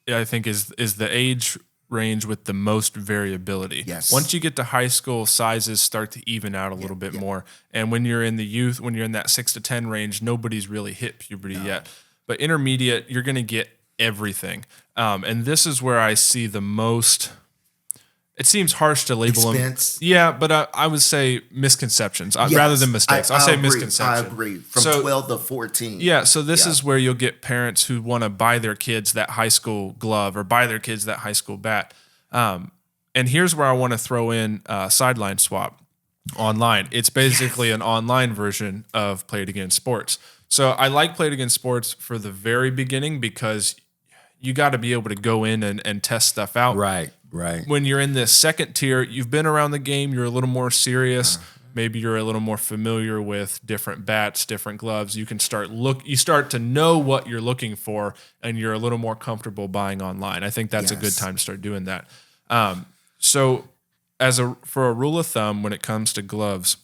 I think, is the age range with the most variability. Yes. Once you get to high school, sizes start to even out a little bit more. And when you're in the youth, when you're in that 6 to 10 range, nobody's really hit puberty yet. But intermediate, you're going to get everything. And this is where I see the most. It seems harsh to label expense. them. Yeah, but I would say misconceptions rather than mistakes. I'll say agree. misconception. I agree. From 12 to 14. Yeah, so this is where you'll get parents who want to buy their kids that high school glove or buy their kids that high school bat. And here's where I want to throw in Sideline Swap online. It's basically an online version of Play It Again Sports. So I like Play It Again Sports for the very beginning, because you got to be able to go in and test stuff out. Right. When you're in this second tier, you've been around the game, you're a little more serious. Maybe you're a little more familiar with different bats, different gloves. You can you start to know what you're looking for, and you're a little more comfortable buying online. I think that's a good time to start doing that. So for a rule of thumb, when it comes to gloves,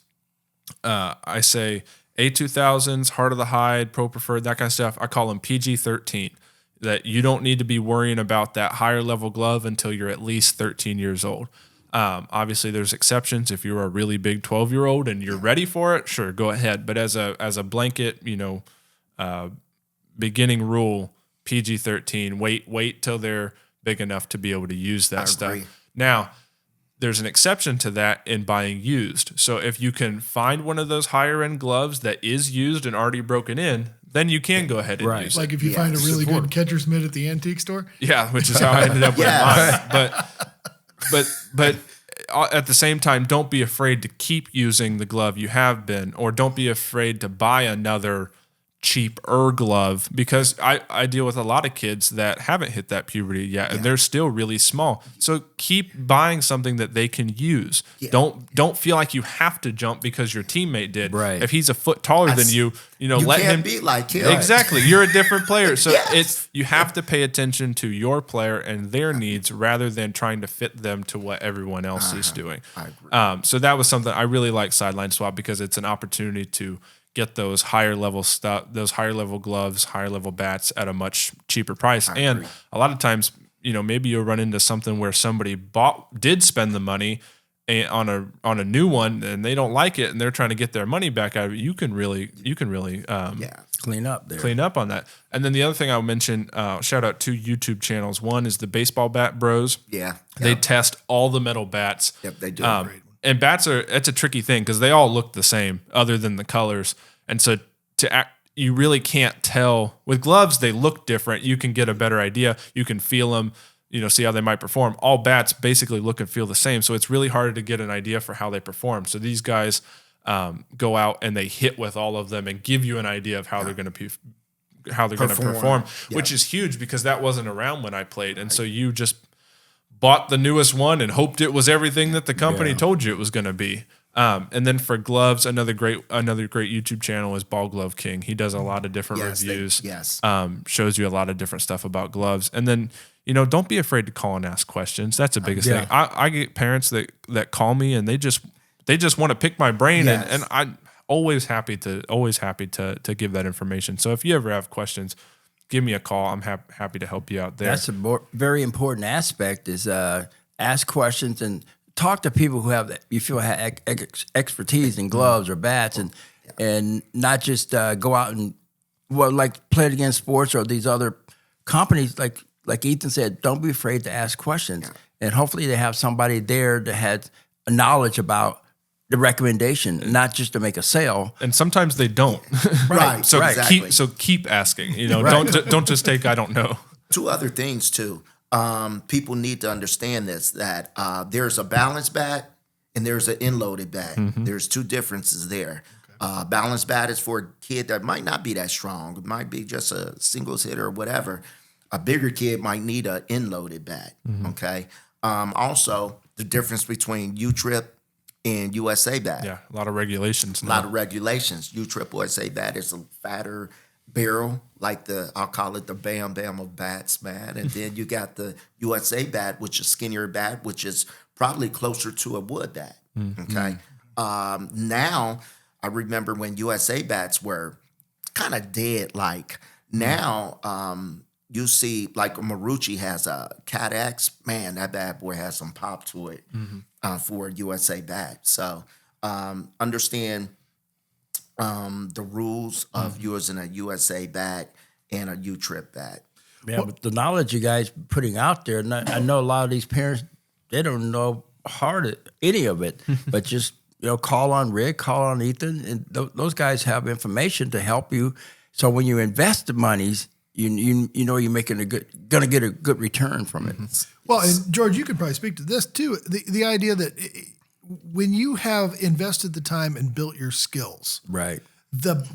I say A2000s, Heart of the Hide, Pro Preferred, that kind of stuff. I call them PG-13. That you don't need to be worrying about that higher level glove until you're at least 13 years old. Obviously, there's exceptions. If you're a really big 12-year-old and you're ready for it, sure, go ahead. But as a blanket, beginning rule, PG-13. Wait till they're big enough to be able to use that stuff. Now, there's an exception to that in buying used. So if you can find one of those higher end gloves that is used and already broken in, then you can go ahead and use it. Like if you find a really good catcher's mitt at the antique store? Yeah, which is how I ended up with mine. But at the same time, don't be afraid to keep using the glove you have been, or don't be afraid to buy another cheaper glove, because I deal with a lot of kids that haven't hit that puberty yet, and they're still really small. So keep buying something that they can use. Don't feel like you have to jump because your teammate did. Right. If he's a foot taller than you, let him be like him. Exactly. You're a different player. So you have to pay attention to your player and their needs rather than trying to fit them to what everyone else is doing. I agree. So that was something I really like Sideline Swap, because it's an opportunity to get those higher level stuff, those higher level gloves, higher level bats at a much cheaper price. And a lot of times, maybe you'll run into something where somebody did spend the money on a new one and they don't like it and they're trying to get their money back out of it. You can really Clean up there. clean up on that. And then the other thing I'll mention, shout out 2 YouTube channels. One is the Baseball Bat Bros. Yeah. They test all the metal bats. Yep, they do. And bats it's a tricky thing because they all look the same other than the colors. And so you really can't tell. With gloves, they look different. You can get a better idea. You can feel them, see how they might perform. All bats basically look and feel the same. So it's really hard to get an idea for how they perform. So these guys go out and they hit with all of them and give you an idea of how they're going to perform, which is huge because that wasn't around when I played. And so you just bought the newest one and hoped it was everything that the company told you it was going to be. And then for gloves, another great YouTube channel is Ball Glove King. He does a lot of different reviews. Shows you a lot of different stuff about gloves. And then, don't be afraid to call and ask questions. That's the biggest thing. I get parents that call me and they just want to pick my brain, and I'm always happy to give that information. So if you ever have questions, give me a call. I'm happy to help you out there. That's a very important aspect is ask questions and talk to people who have that you feel have expertise in gloves or bats, and not just go out and play it against sports or these other companies. Like Ethan said, don't be afraid to ask questions, and hopefully they have somebody there that has a knowledge about the recommendation, not just to make a sale. And sometimes they don't. Right. So Exactly. keep asking. Don't just take I don't know. 2 other things too. People need to understand this, that there's a balanced bat and there's an end-loaded bat. There's 2 differences there. Balanced bat is for a kid that might not be that strong. It might be just a singles hitter or whatever. A bigger kid might need an end-loaded bat. Okay. Also, the difference between U-Trip and USA bat. Yeah, a lot of regulations. A lot of regulations. U-Trip USA bat is a fatter barrel, I'll call it the Bam Bam of bats, man. And then you got the USA bat, which is skinnier bat, which is probably closer to a wood bat. Okay. Now, I remember when USA bats were kind of dead. Now, you see, Marucci has a Cat X. Man, that bad boy has some pop to it for a USA bat. So understand the rules of using a USA bat and a U-Trip bat. Yeah, but the knowledge you guys putting out there, and I know a lot of these parents, they don't know any of it, but just call on Rick, call on Ethan, and those guys have information to help you. So when you invest the monies, you know you're making gonna get a good return from it. Well, and George, you could probably speak to this too. The idea that when you have invested the time and built your skills, right, the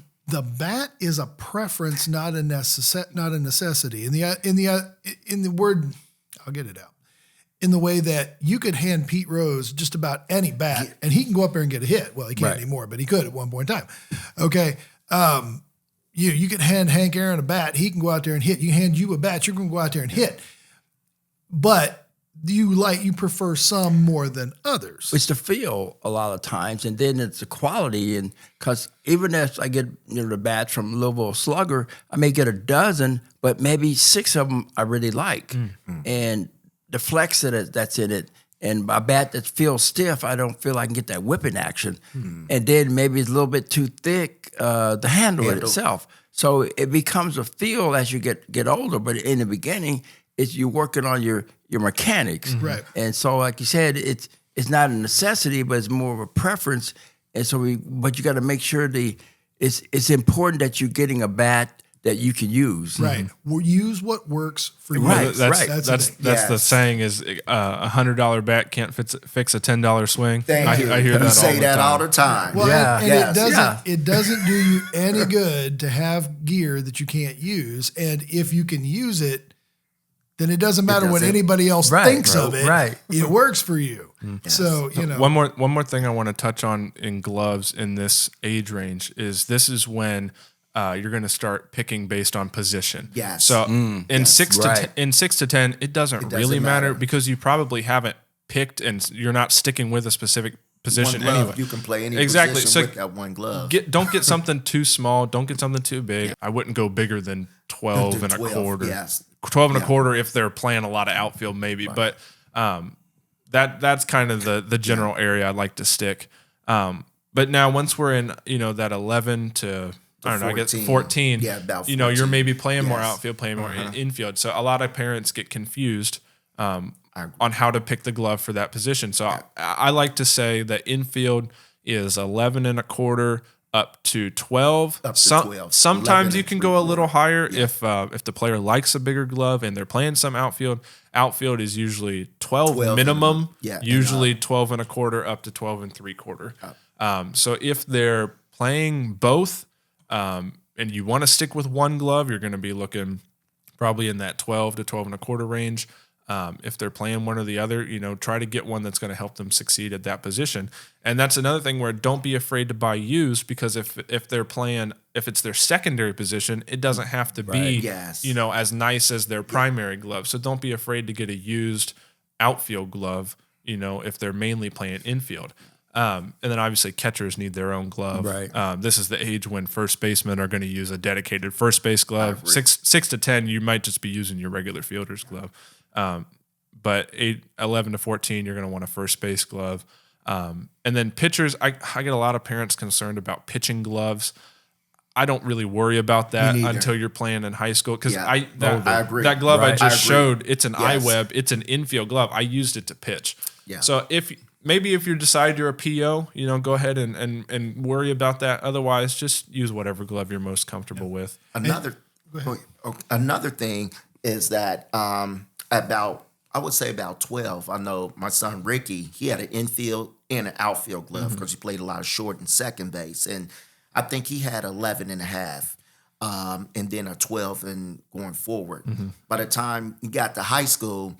bat is a preference, not a necessity. In the word, I'll get it out. In the way that you could hand Pete Rose just about any bat, and he can go up there and get a hit. Well, he can't anymore, but he could at one point in time. Okay. You could hand Hank Aaron a bat. He can go out there and hit. You hand you a bat, you're going to go out there and hit. But you prefer some more than others. It's the feel a lot of times, and then it's the quality. And because even if I get the bats from Louisville Slugger, I may get a dozen, but maybe 6 of them I really like. And the flex that's in it, and a bat that feels stiff, I don't feel I can get that whipping action. And then maybe it's a little bit too thick to handle it itself. So it becomes a feel as you get older. But in the beginning, you're working on your mechanics. Right. And so, like you said, it's not a necessity, but it's more of a preference. And so but you got to make sure it's important that you're getting a bat that you can use. Right. Use what works for you. Right. That's the saying is $100 bat can't fix a $10 swing. Thank you. I hear that all the time. Say that all the time. Well, it doesn't do you any good to have gear that you can't use. And if you can use it, then it doesn't matter what anybody else thinks of it. Right. It works for you. Yes. So, One more thing I want to touch on in gloves in this age range is this is when you're going to start picking based on position. Yes. So in 6 to 10, it doesn't really matter because you probably haven't picked and you're not sticking with a specific position one glove, anyway. You can play any exactly. position So with that one glove. Don't get something too small. Don't get something too big. I wouldn't go bigger than 12 and a quarter. Yes. 12 and a quarter if they're playing a lot of outfield maybe. But that's kind of the general area I'd like to stick. But now once we're in, that 11 to I don't know, I guess 14. 14. Yeah, about You know, you're 14. maybe playing more Yes. outfield, playing more infield. So a lot of parents get confused on how to pick the glove for that position. So I like to say that infield is 11 and a quarter up to 12. Up to 12. Sometimes 11 you and can go a little 3/4. higher if the player likes a bigger glove and they're playing some outfield. Outfield is usually 12 minimum, yeah, usually 12 and a quarter up to 12 and 3/4. So if they're playing both and you want to stick with one glove, you're going to be looking probably in that 12 to 12 and a quarter range. If they're playing one or the other, you know, try to get one that's going to help them succeed at that position. And that's another thing where don't be afraid to buy used, because if they're playing, if it's their secondary position, it doesn't have to be, Yes. you know, as nice as their primary glove. So don't be afraid to get a used outfield glove, you know, if they're mainly playing infield. And then obviously catchers need their own glove. Right. This is the age when first basemen are going to use a dedicated first base glove. 6 to 10, you might just be using your regular fielder's glove. But 11 to 14, you're going to want a first base glove. And then pitchers, I get a lot of parents concerned about pitching gloves. I don't really worry about that until you're playing in high school. Because Yeah. I agree. that glove I Right. just I agree. showed, it's an Yes. iWeb. It's an infield glove. I used it to pitch. Yeah. So if you decide you're a PO, you know, go ahead and worry about that. Otherwise, just use whatever glove you're most comfortable with. Another thing is that I would say about 12. I know my son Ricky, he had an infield and an outfield glove because he played a lot of short and second base, and I think he had 11 and a half, and then a 12 and going forward. By the time he got to high school,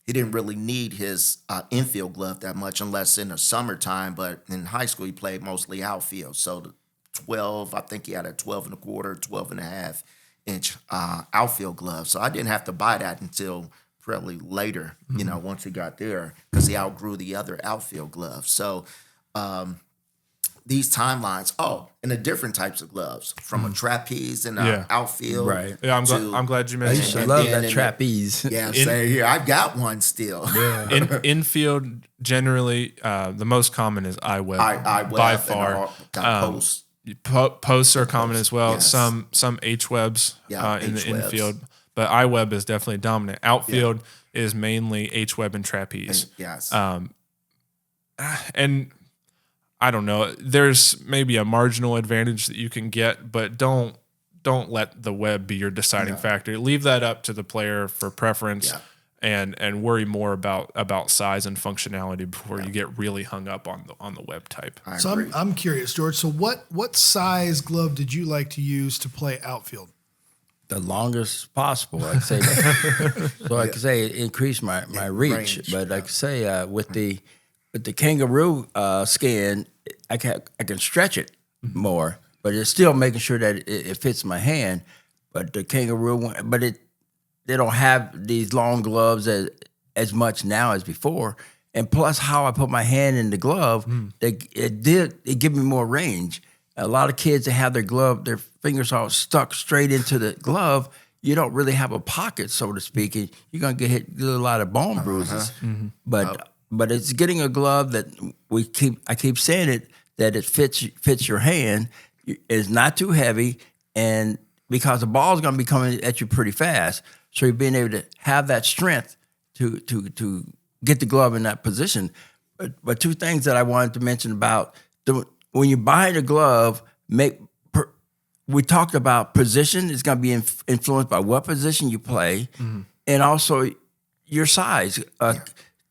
he didn't really need his infield glove that much unless in the summertime, but in high school he played mostly outfield. So the 12, I think he had a 12 and a quarter, 12 and a half inch outfield glove. So I didn't have to buy that until probably later, you know, once he got there, because he outgrew the other outfield gloves. So these timelines, and the different types of gloves, from a trapeze and an outfield. Right. Yeah, I'm glad you mentioned I that. love then that in trapeze. Yeah, say here, I've got one still. Infield, generally, the most common is iWeb. iWeb by and far. got posts. Posts are common as well. Yes. Some H-webs in the H-webs. infield, but iWeb is definitely dominant. Outfield is mainly H-web and trapeze. Yes. And I don't know. There's maybe a marginal advantage that you can get, but don't let the web be your deciding factor. Leave that up to the player for preference. Yeah. And worry more about size and functionality before you get really hung up on the web type. I So agree. I'm curious, George. So what size glove did you like to use to play outfield? The longest possible, I'd say. So I could say it increased my reach. range, But I could say with the kangaroo skin, I can stretch it more, but it's still making sure that it fits my hand. But the kangaroo one, they don't have these long gloves as much now as before. And plus, how I put my hand in the glove, it give me more range. A lot of kids that have their fingers all stuck straight into the glove, you don't really have a pocket, so to speak, and you're gonna get a lot of bone bruises. But it's getting a glove that I keep saying it, that it fits your hand, is not too heavy, and because the ball's gonna be coming at you pretty fast, so you're being able to have that strength to get the glove in that position. But two things that I wanted to mention about when you buy the glove, we talked about position. It's going to be influenced by what position you play, and also your size.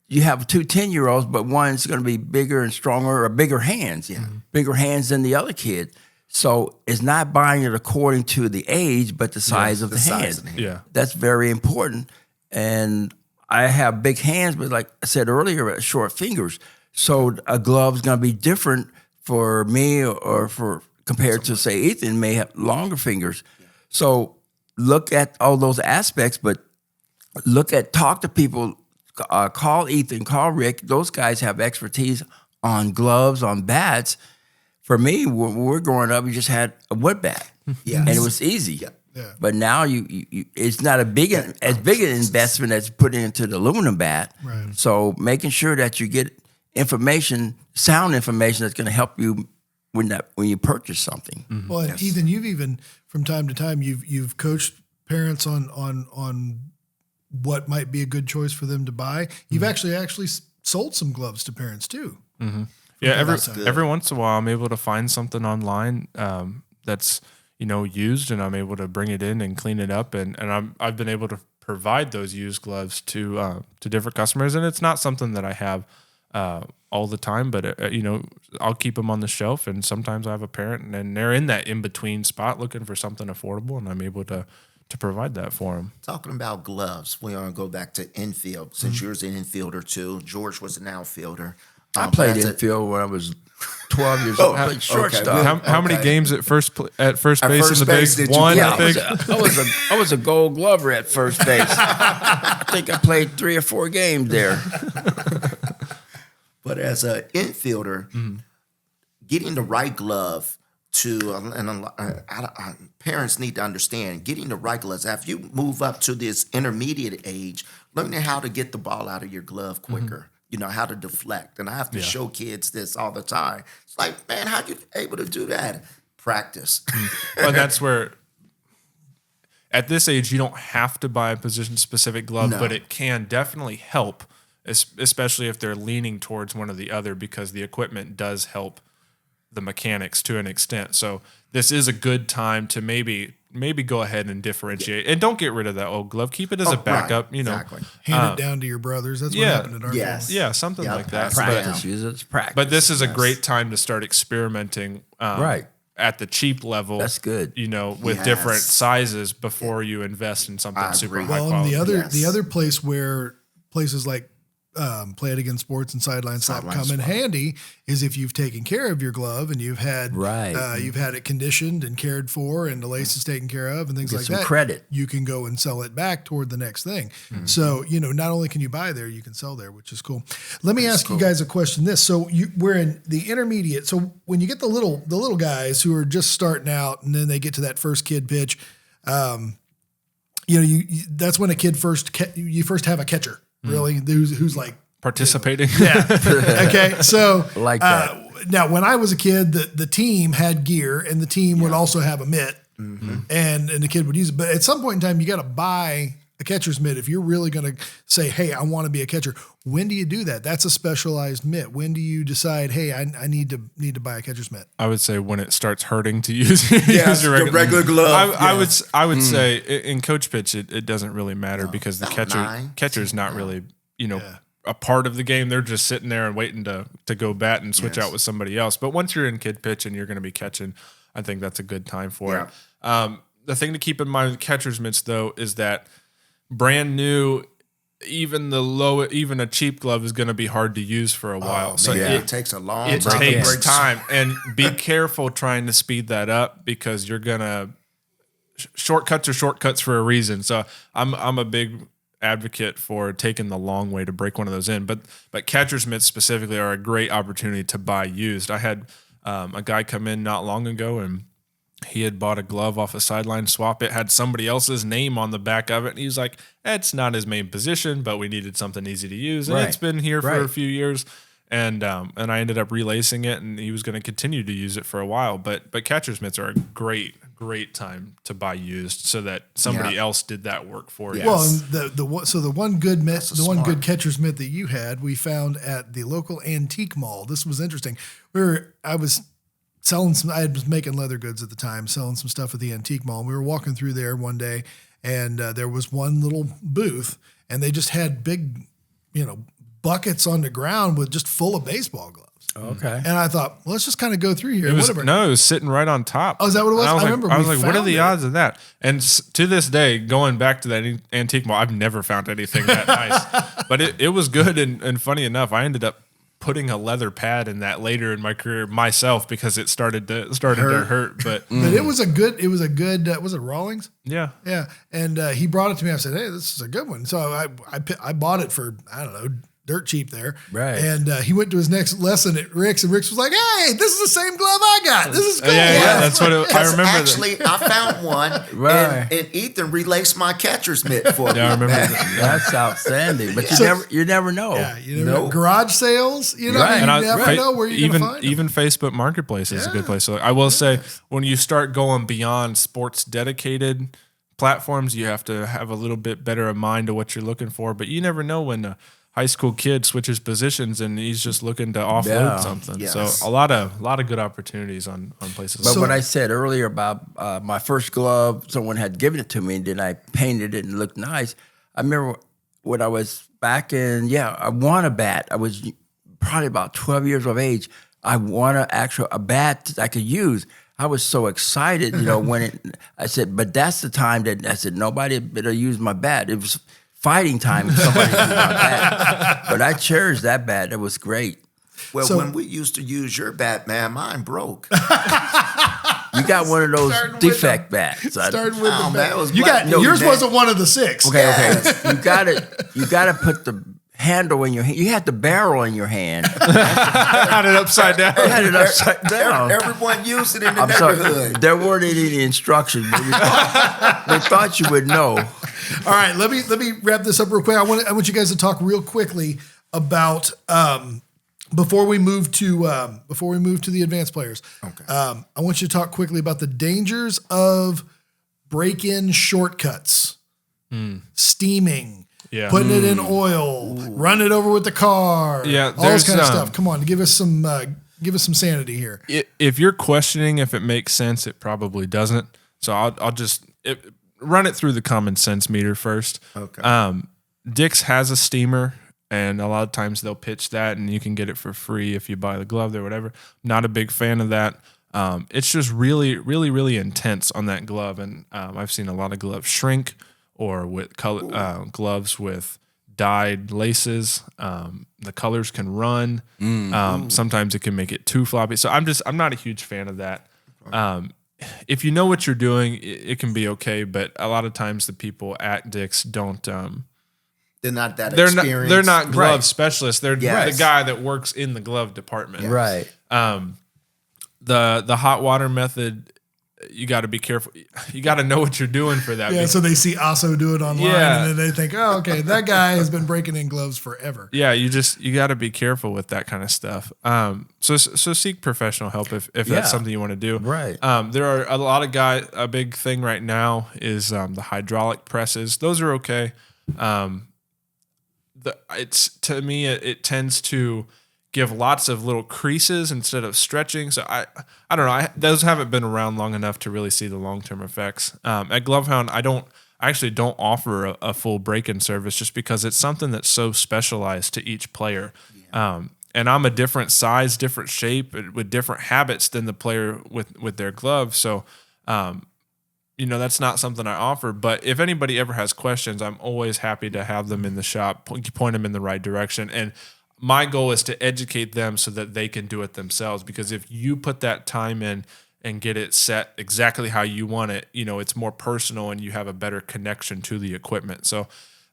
You have two 10-year-olds, but one's going to be bigger and stronger, or bigger hands than the other kid. So it's not buying it according to the age, but the size of the hand. Yeah. That's very important. And I have big hands, but like I said earlier, short fingers. So a glove's going to be different for me or for compared to, say, Ethan may have longer fingers. So look at all those aspects, but talk to people, call Ethan, call Rick. Those guys have expertise on gloves, on bats. For me, when we were growing up, we just had a wood bat, and it was easy. Yeah. But now it's not as big an investment as putting into the aluminum bat. Right. So making sure that you get sound information that's going to help you when you purchase something. Well, and Ethan, you've even from time to time you've coached parents on what might be a good choice for them to buy. You've actually sold some gloves to parents too. Yeah, every once in a while, I'm able to find something online that's used, and I'm able to bring it in and clean it up, and I've been able to provide those used gloves to different customers, and it's not something that I have all the time, but I'll keep them on the shelf, and sometimes I have a parent, and they're in that in between spot looking for something affordable, and I'm able to provide that for them. Talking about gloves, we want to go back to infield. Since you're an infielder too, George was an outfielder. I played infield when I was 12 years old. I played shortstop. How many games at first base in the base big did you one? play? I think I was a Gold Glover at first base. I think I played 3 or 4 games there. But as an infielder, getting the right glove parents need to understand, getting the right gloves. After you move up to this intermediate age, learning how to get the ball out of your glove quicker. You know, how to deflect. And I have to show kids this all the time. It's like, man, how you able to do that? Practice. But that's where, at this age, you don't have to buy a position-specific glove, but it can definitely help, especially if they're leaning towards one or the other, because the equipment does help the mechanics to an extent. So this is a good time to maybe go ahead and differentiate, and don't get rid of that old glove. Keep it as a backup. Right. Exactly. Hand it down to your brothers. That's what happened at our school. Yeah, something like that. Practice. Use it as practice. But this is a great time to start experimenting. Right. At the cheap level. That's good. With different sizes before you invest in something super high quality. And the other place where places like Play It Again Sports and Sideline Swap come in handy is if you've taken care of your glove and you've had it conditioned and cared for and the lace is taken care of and things like that. Credit. You can go and sell it back toward the next thing. So, not only can you buy there, you can sell there, which is cool. Let me ask you guys a question. So we're in the intermediate. So when you get the little guys who are just starting out and then they get to that first kid pitch, that's when you first have a catcher. Really, who's like participating. Okay, so like that. Now, when I was a kid, the team had gear, and the team would also have a mitt, and the kid would use it. But at some point in time, you got to buy a catcher's mitt if you're really going to say, "Hey, I want to be a catcher." When do you do that? That's a specialized mitt. When do you decide, "Hey, I need to buy a catcher's mitt"? I would say when it starts hurting to use your the regular glove. I would say in coach pitch it doesn't really matter because the catcher's not really a part of the game. They're just sitting there and waiting to go bat and switch out with somebody else. But once you're in kid pitch and you're going to be catching, I think that's a good time for it. The thing to keep in mind with catcher's mitts though is that brand new, even a cheap glove is going to be hard to use for a while. So it takes a long time. It takes time, and be careful trying to speed that up because you're gonna shortcuts are shortcuts for a reason. So I'm a big advocate for taking the long way to break one of those in. But catcher's mitts specifically are a great opportunity to buy used. I had a guy come in not long ago and he had bought a glove off a Sideline Swap. It had somebody else's name on the back of it. And he was like, it's not his main position, but we needed something easy to use. And it's been here for a few years. And I ended up relacing it, and he was going to continue to use it for a while. But catcher's mitts are a great time to buy used so that somebody else did that work for you. Well, and the one good catcher's mitt that you had, we found at the local antique mall. This was interesting. I was making leather goods at the time, selling some stuff at the antique mall. And we were walking through there one day, and there was one little booth, and they just had big, buckets on the ground with just full of baseball gloves. Okay. And I thought, well, let's just kind of go through here. It was sitting right on top. Oh, is that what it was? I remember. I was like, what are the odds of that? And to this day, going back to that antique mall, I've never found anything that nice. But it was good, and funny enough, I ended up putting a leather pad in that later in my career myself because it started to hurt. But it was a good. Was it Rawlings? Yeah. Yeah. And he brought it to me. I said, hey, this is a good one. So I bought it for, I don't know, dirt cheap there. Right. And he went to his next lesson at Rick's, and Rick's was like, "Hey, this is the same glove I got. This is cool." Yeah, that's what I remember. Actually, I found one, Right. and Ethan relaced my catcher's mitt for me. Yeah, I remember that. That's outstanding. But you never know. Yeah, you never know. Garage sales, you know, Right. you And never know where you're going to find them. even Facebook Marketplace is a good place to look. I will say, when you start going beyond sports dedicated platforms, you have to have a little bit better of mind of what you're looking for. But you never know when a high school kid switches positions and he's just looking to offload Yeah. something. Yes. So a lot of good opportunities on places. But like what I said earlier about my first glove, someone had given it to me, and then I painted it and it looked nice. I remember when I was back in, I won a bat. I was probably about 12 years of age. I won a bat that I could use. I was so excited, I said, but that's the time that I said, nobody better use my bat. It was fighting time if somebody used my bat. But I cherished that bat. It was great. Well, So- when we used to use your bat, man, mine broke. You got one of those Starting with defect bats. Starting with Oh, the man, it was you black. got No, yours man. wasn't one of the 6. Okay. You gotta put the handle in your hand. You had the barrel in your hand. had it upside down. You had it upside down. Everyone used it in the I'm sorry. neighborhood. There weren't any instructions, but we thought you would know. All right, let me wrap this up real quick. I want you guys to talk real quickly about before we move to the advanced players. Okay. I want you to talk quickly about the dangers of break-in shortcuts, steaming, Yeah. putting it in oil, run it over with the car, Yeah, all this there's, kind of stuff. Come on, give us some sanity here. If you're questioning if it makes sense, it probably doesn't. So I'll just run it through the common sense meter first. Okay. Dick's has a steamer, and a lot of times they'll pitch that, and you can get it for free if you buy the glove or whatever. Not a big fan of that. It's just really, really, really intense on that glove, and I've seen a lot of gloves shrink, or with gloves with dyed laces. The colors can run. Sometimes it can make it too floppy. So I'm not a huge fan of that. If you know what you're doing, it can be okay. But a lot of times the people at Dick's don't. They're not that They're experienced. not glove Right. specialists. They're Yes. the guy that works in the glove department. Right. The hot water method, you got to be careful. You got to know what you're doing for that. Yeah, so they see Aso do it online, Yeah. and then they think, "Oh, okay, that guy has been breaking in gloves forever." Yeah, you got to be careful with that kind of stuff. So seek professional help if Yeah. that's something you want to do. Right. There are a lot of guys. A big thing right now is the hydraulic presses. Those are okay. To me, it tends to give lots of little creases instead of stretching. So I don't know. Those haven't been around long enough to really see the long-term effects. At Glovehound, I actually don't offer a full break-in service just because it's something that's so specialized to each player. Yeah. And I'm a different size, different shape, with different habits than the player with their glove. So, that's not something I offer. But if anybody ever has questions, I'm always happy to have them in the shop, point them in the right direction. And my goal is to educate them so that they can do it themselves. Because if you put that time in and get it set exactly how you want it, it's more personal and you have a better connection to the equipment. So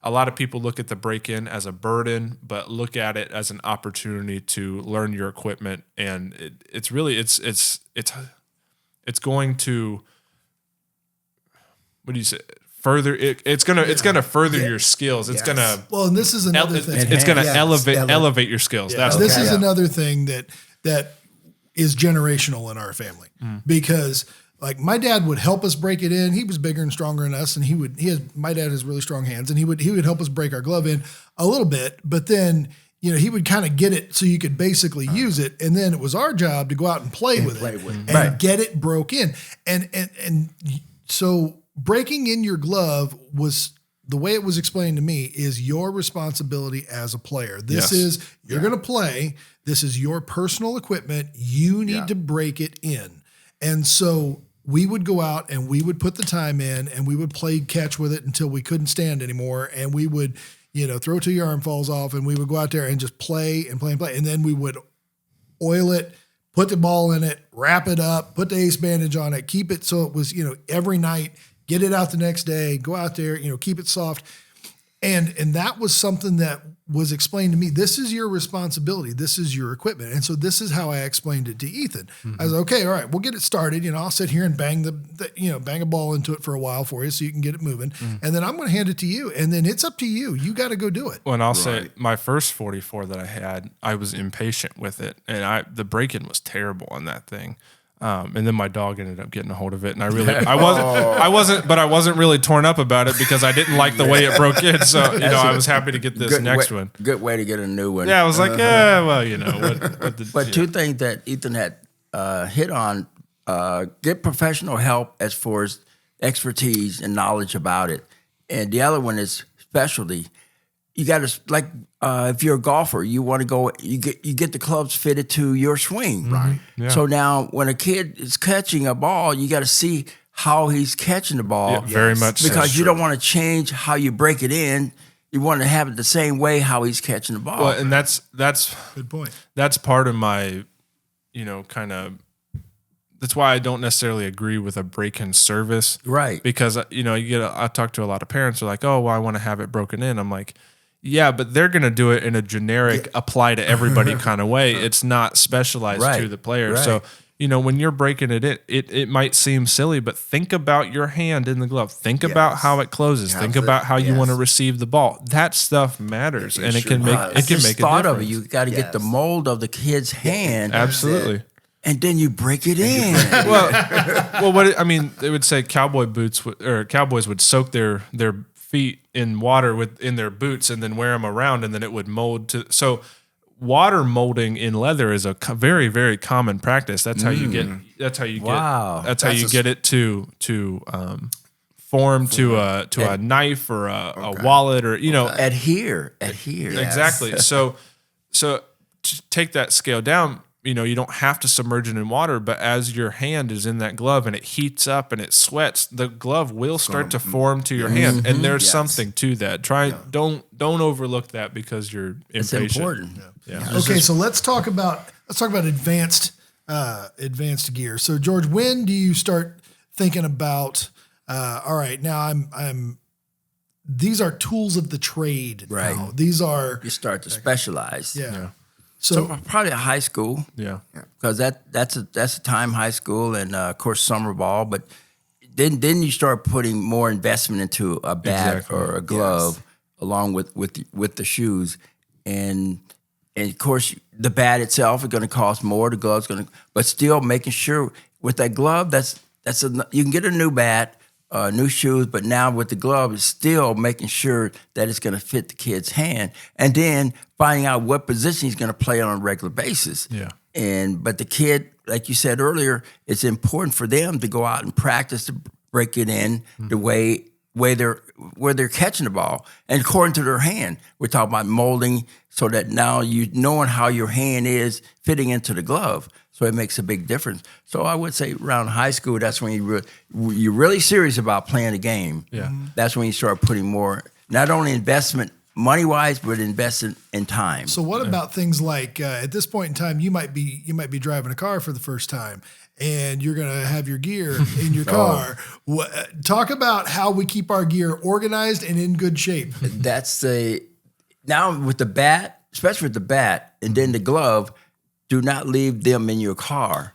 a lot of people look at the break-in as a burden, but look at it as an opportunity to learn your equipment. And it's going to, what do you say? Further, it's gonna further your skills. It's gonna and this is another thing. it's gonna Yes. elevate your skills. That's This is another thing that is generational in our family because like my dad would help us break it in. He was bigger and stronger than us, and my dad has really strong hands, and he would help us break our glove in a little bit, but then he would kind of get it so you could basically use it, and then it was our job to go out and play with it and get it broke in, and so breaking in your glove was. The way it was explained to me is your responsibility as a player. This is, you're going to play. This is your personal equipment. You need to break it in. And so we would go out and we would put the time in and we would play catch with it until we couldn't stand anymore. And we would, throw till your arm falls off, and we would go out there and just play and play and play. And then we would oil it, put the ball in it, wrap it up, put the ace bandage on it, keep it so it was, every night. Get it out the next day, go out there, keep it soft. And that was something that was explained to me. This is your responsibility. This is your equipment. And so this is how I explained it to Ethan. I was okay, all right, we'll get it started. I'll sit here and bang bang a ball into it for a while for you so you can get it moving. And then I'm going to hand it to you. And then it's up to you. You got to go do it. Well, and I'll say my first 44 that I had, I was impatient with it. And the break-in was terrible on that thing. And then my dog ended up getting a hold of it, and I wasn't really torn up about it because I didn't like the way it broke in. So I was happy to get this next one. Good way to get a new one. Yeah, I was like, But two things that Ethan had hit on: get professional help as far as expertise and knowledge about it, and the other one is specialty. You got to if you're a golfer, you want to go. You get the clubs fitted to your swing, right? Yeah. So now, when a kid is catching a ball, you got to see how he's catching the ball. Yeah, very much because so. you don't want to change how you break it in. You want to have it the same way how he's catching the ball. Well, and that's Good point. That's part of my, kind of. That's why I don't necessarily agree with a break-in service, right? Because I talk to a lot of parents who are like, oh, well, I want to have it broken in. I'm like, yeah, but they're going to do it in a generic, apply to everybody kind of way. It's not specialized to the player. Right. So, when you're breaking it in, it might seem silly, but think about your hand in the glove. Think about how it closes. Think about how you want to receive the ball. That stuff matters, and it can make a difference. Thought of it. You got to get the mold of the kid's hand. Absolutely. And then you break it in. They would say cowboys would soak their feet in water in their boots and then wear them around, and then it would mold to. So water molding in leather is a very, very common practice. That's how you get. That's how you get. Wow. That's how you get it to form to a knife or a wallet or adhere. Exactly. So to take that scale down. You don't have to submerge it in water, but as your hand is in that glove and it heats up and it sweats, the glove will start to form to your hand. And there's something to that. Don't overlook that because you're impatient. It's important. Yeah. Okay, so let's talk about advanced gear. So George, when do you start thinking about all right, now I'm these are tools of the trade. Right. Now. These are You start to specialize. yeah. So probably a high school. Yeah. Because that's a time high school and of course summer ball, but then you start putting more investment into a bat or a glove along with the shoes, and of course the bat itself is going to cost more. The glove's going to, but still making sure with that glove you can get a new bat, new shoes, but now with the glove, it's still making sure that it's going to fit the kid's hand, and then finding out what position he's going to play on a regular basis. Yeah. But the kid, like you said earlier, it's important for them to go out and practice to break it in the way where they're catching the ball and according to their hand. We're talking about molding so that now you knowing how your hand is fitting into the glove. So it makes a big difference. So I would say around high school, that's when you're really serious about playing the game. Yeah. That's when you start putting more, not only investment money-wise, but investing in time. So what about things like at this point in time, you might be driving a car for the first time and you're going to have your gear in your car. Talk about how we keep our gear organized and in good shape. Now with the bat, especially with the bat and then the glove, do not leave them in your car,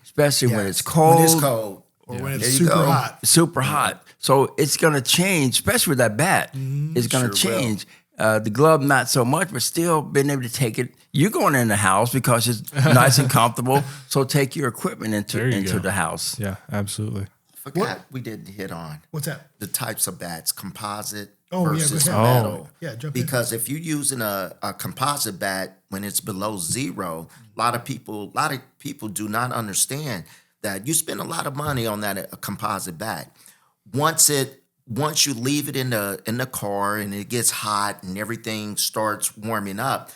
especially when it's cold. When it's cold. Or when it's super hot. Super hot. So it's going to change, especially with that bat. It's going to change. The glove, not so much, but still being able to take it. You're going in the house because it's nice and comfortable. So take your equipment into the house. Yeah, absolutely. Forgot we didn't hit on. What's that? The types of bats, composite Oh, versus yeah, go ahead. metal. Yeah, jump in. Because if you're using a composite bat when it's below zero, a lot of people do not understand that you spend a lot of money on that a composite bat. Once you leave it in the car and it gets hot and everything starts warming up,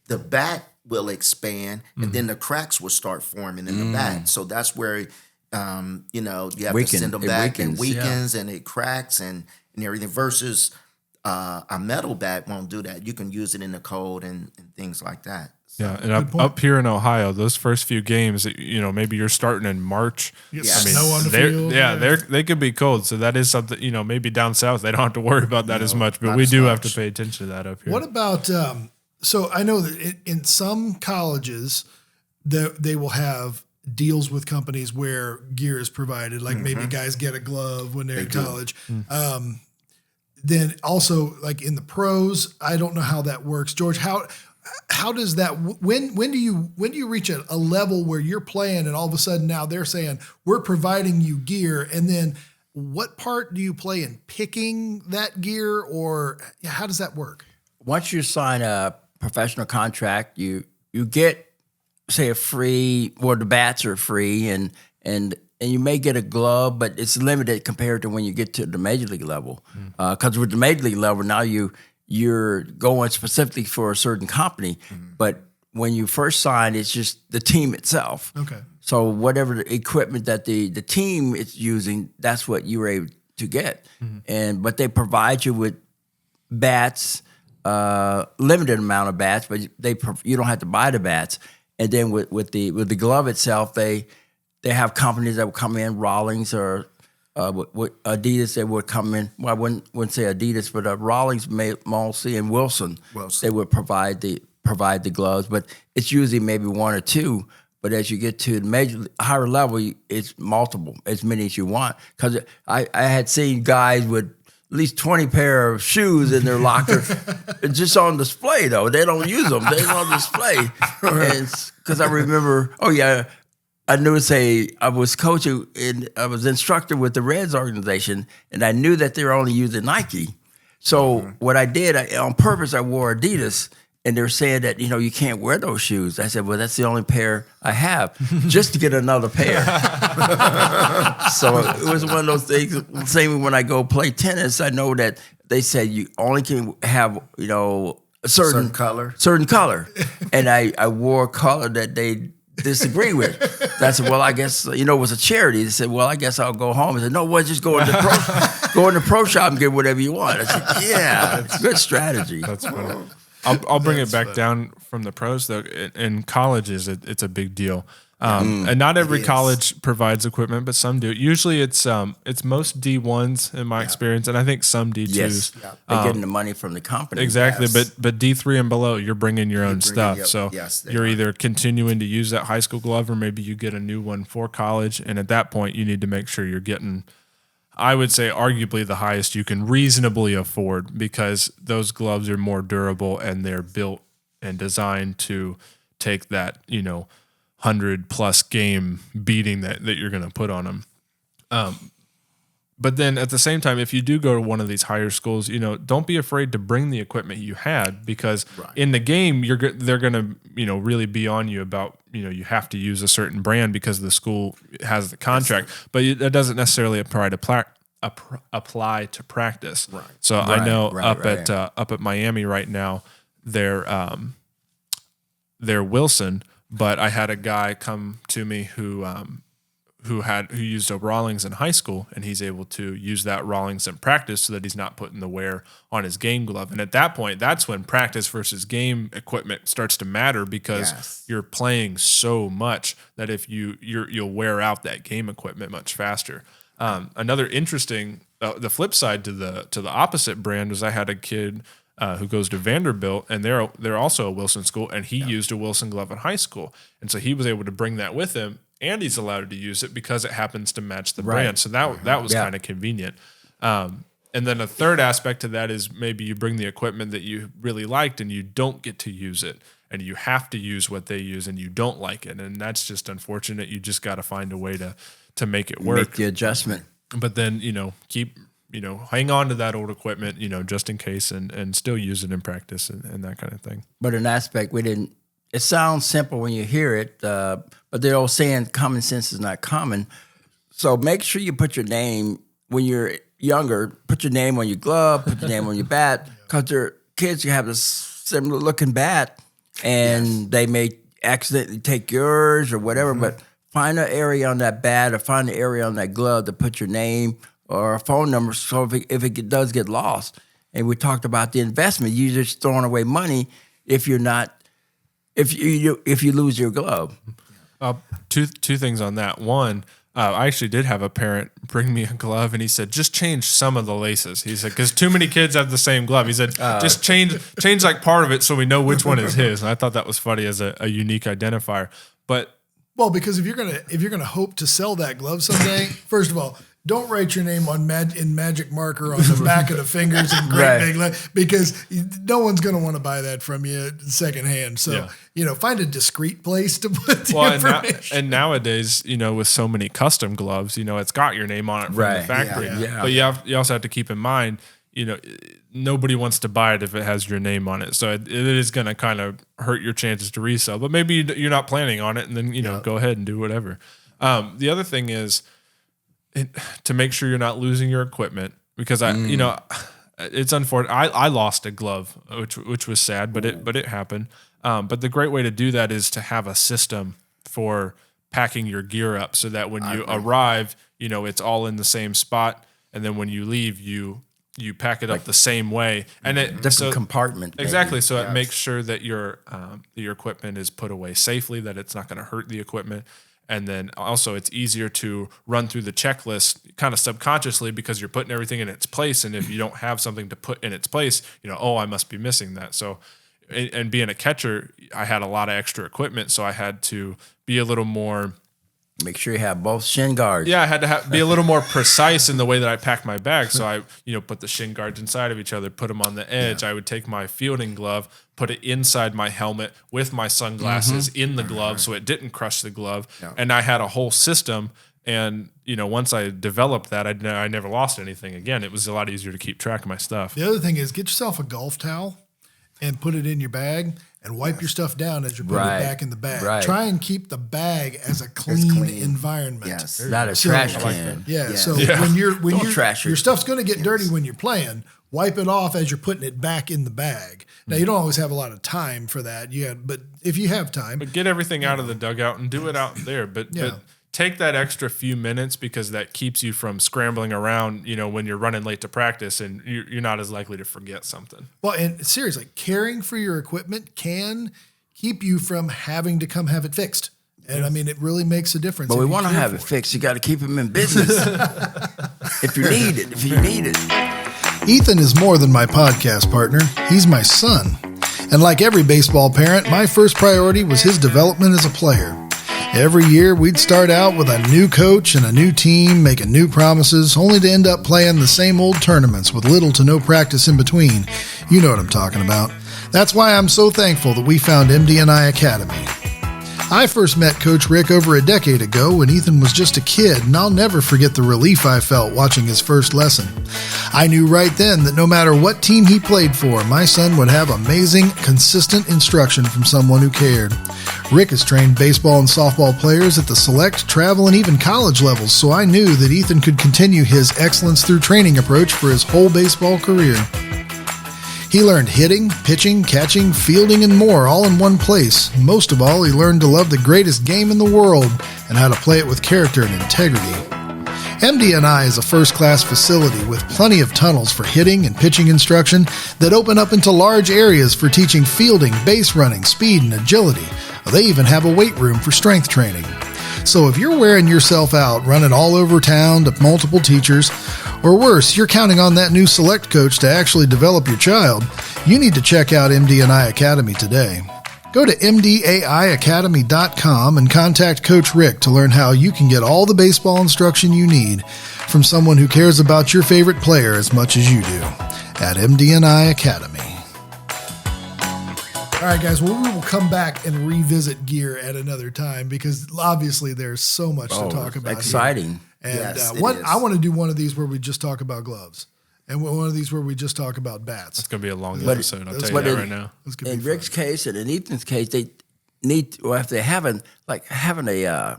the bat will expand and then the cracks will start forming in the bat. So that's where you have to send them back and weakens and it cracks and everything. Versus a metal bat won't do that. You can use it in the cold and things like that. Yeah, and up here in Ohio, those first few games, maybe you're starting in March. Snow on the field. They could be cold. So that is something, maybe down south, they don't have to worry about that as much, but we do have to pay attention to that up here. What about, so I know that in some colleges, they will have deals with companies where gear is provided, like maybe guys get a glove when they're in college. Then also like in the pros, I don't know how that works. George, how does that, when do you reach a level where you're playing and all of a sudden now they're saying we're providing you gear, and then what part do you play in picking that gear, or how does that work? Once you sign a professional contract, you get, say, a free, or the bats are free, and you may get a glove, but it's limited compared to when you get to the major league level. Because with the major league level, now you're going specifically for a certain company, but when you first sign, it's just the team itself. Okay. So whatever the equipment that the team is using, that's what you were able to get. But they provide you with bats, limited amount of bats, but you don't have to buy the bats. And then with the glove itself, they have companies that will come in, Rawlings or with Adidas, they would come in. Well, I wouldn't say Adidas, but Rawlings, Malsey, and Wilson. They would provide the gloves, but it's usually maybe one or two. But as you get to the higher level, it's multiple, as many as you want. Because I had seen guys with at least 20 pair of shoes in their locker, just on display though. They don't use them; they're on display. Because I remember, I knew I was coaching and I was instructor with the Reds organization, and I knew that they were only using Nike. So what I did, on purpose, I wore Adidas, and they're saying that, you can't wear those shoes. I said, well, that's the only pair I have, just to get another pair. So it was one of those things. Same when I go play tennis, I know that they said you only can have, a certain color. And I wore a color that they disagree with. I said, well, I guess, it was a charity. They said, well, I guess I'll go home. I said, no, well, just go in the pro shop and get whatever you want. I said, yeah, it's a good strategy. That's funny. I'll bring it back down from the pros though. In colleges, it's a big deal, and not every college provides equipment, but some do. Usually, it's most D1s in my experience, and I think some D2s. Yes, they're getting the money from the company. Exactly, but D3 and below, you're bringing your own stuff. So you're either continuing to use that high school glove, or maybe you get a new one for college, and at that point, you need to make sure you're getting, I would say, arguably the highest you can reasonably afford, because those gloves are more durable and they're built and designed to take that, 100+ game beating that you're going to put on them. But then at the same time, if you do go to one of these higher schools, don't be afraid to bring the equipment you had, because in the game, they're going to, really be on you about, you have to use a certain brand because the school has the contract, but that doesn't necessarily apply to practice. Right. So I know up at Miami right now, they're Wilson, but I had a guy come to me who used a Rawlings in high school, and he's able to use that Rawlings in practice so that he's not putting the wear on his game glove. And at that point, that's when practice versus game equipment starts to matter, because you're playing so much that if you'll wear out that game equipment much faster. Another interesting, the flip side to the opposite brand was I had a kid who goes to Vanderbilt, and they're also a Wilson school, and he used a Wilson glove in high school, and so he was able to bring that with him. And he's allowed to use it because it happens to match the brand. So that was kind of convenient. And then a third aspect to that is maybe you bring the equipment that you really liked and you don't get to use it, and you have to use what they use and you don't like it. And that's just unfortunate. You just got to find a way to make it work. Make the adjustment. But then, keep, hang on to that old equipment, just in case, and still use it in practice and that kind of thing. But an aspect it sounds simple when you hear it, but they're all saying common sense is not common. So make sure you put your name, when you're younger, put your name on your glove, put your name on your bat, because their kids have a similar looking bat, and they may accidentally take yours or whatever, but find an area on that bat or find an area on that glove to put your name or a phone number, so if it does get lost. And we talked about the investment. You're just throwing away money if you're not if you lose your glove. Two things on that. One, I actually did have a parent bring me a glove, and he said, just change some of the laces. He said, because too many kids have the same glove. He said, just change like part of it so we know which one is his. And I thought that was funny as a unique identifier. But Well, because if you're gonna hope to sell that glove someday, first of all, don't write your name on in magic marker on the back of the fingers in great big because no one's gonna want to buy that from you secondhand. So find a discreet place to put the information. And nowadays, with so many custom gloves, it's got your name on it from the factory. Yeah. But you also have to keep in mind, nobody wants to buy it if it has your name on it. So it is going to kind of hurt your chances to resell. But maybe you're not planning on it, and then go ahead and do whatever. The other thing is to make sure you're not losing your equipment, because it's unfortunate. I lost a glove, which was sad, but it happened. But the great way to do that is to have a system for packing your gear up, so that when you arrive, it's all in the same spot, and then when you leave, you pack it up the same way, and different compartment. Exactly. So it makes sure that your equipment is put away safely, that it's not going to hurt the equipment. And then also it's easier to run through the checklist kind of subconsciously, because you're putting everything in its place. And if you don't have something to put in its place, I must be missing that. So, and being a catcher, I had a lot of extra equipment, so I had to be a little more. Make sure you have both shin guards. Yeah, I had to be a little more precise in the way that I packed my bag. So I, put the shin guards inside of each other, put them on the edge. I would take my fielding glove, put it inside my helmet with my sunglasses in the glove, so it didn't crush the glove. Yeah. And I had a whole system. And once I developed that, I never lost anything again. It was a lot easier to keep track of my stuff. The other thing is, get yourself a golf towel and put it in your bag. And wipe your stuff down as you put it back in the bag. Right. Try and keep the bag as a clean environment. Yes. Not a trash can. So when your stuff's going to get dirty when you're playing, wipe it off as you're putting it back in the bag. Now, you don't always have a lot of time for that. But if you have time. But get everything out of the dugout and do it out there. But take that extra few minutes, because that keeps you from scrambling around, when you're running late to practice, and you're not as likely to forget something. Well, and seriously, caring for your equipment can keep you from having to come have it fixed. And I mean, it really makes a difference. But we want to have it fixed. You got to keep them in business. If you need it. Ethan is more than my podcast partner. He's my son. And like every baseball parent, my first priority was his development as a player. Every year, we'd start out with a new coach and a new team, making new promises, only to end up playing the same old tournaments with little to no practice in between. You know what I'm talking about. That's why I'm so thankful that we found MD&I Academy. I first met Coach Rick over a decade ago when Ethan was just a kid, and I'll never forget the relief I felt watching his first lesson. I knew right then that no matter what team he played for, my son would have amazing, consistent instruction from someone who cared. Rick has trained baseball and softball players at the select, travel, and even college levels, so I knew that Ethan could continue his excellence through training approach for his whole baseball career. He learned hitting, pitching, catching, fielding, and more all in one place. Most of all, he learned to love the greatest game in the world and how to play it with character and integrity. MD&I is a first-class facility with plenty of tunnels for hitting and pitching instruction that open up into large areas for teaching fielding, base running, speed, and agility. They even have a weight room for strength training. So if you're wearing yourself out running all over town to multiple teachers, or worse, you're counting on that new select coach to actually develop your child, you need to check out MD&I Academy today. Go to mdaiacademy.com and contact Coach Rick to learn how you can get all the baseball instruction you need from someone who cares about your favorite player as much as you do at MD&I Academy. All right, guys, well, we will come back and revisit gear at another time because obviously there's so much to talk about. Exciting. Here. And I want to do one of these where we just talk about gloves. And one of these where we just talk about bats. It's going to be a long episode, I'll tell you that right now. In Rick's case and in Ethan's case, they need, or if they haven't, like having a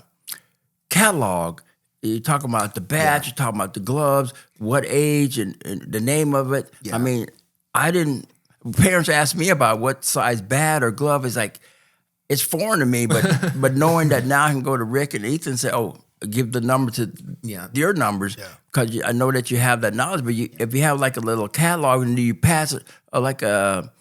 catalog, you're talking about the bats, you're talking about the gloves, what age and the name of it. Yeah. I mean, parents ask me about what size bat or glove is like, it's foreign to me, but knowing that now I can go to Rick and Ethan and say, give the number to your numbers because I know that you have that knowledge. But if you have like a little catalog and you pass it like a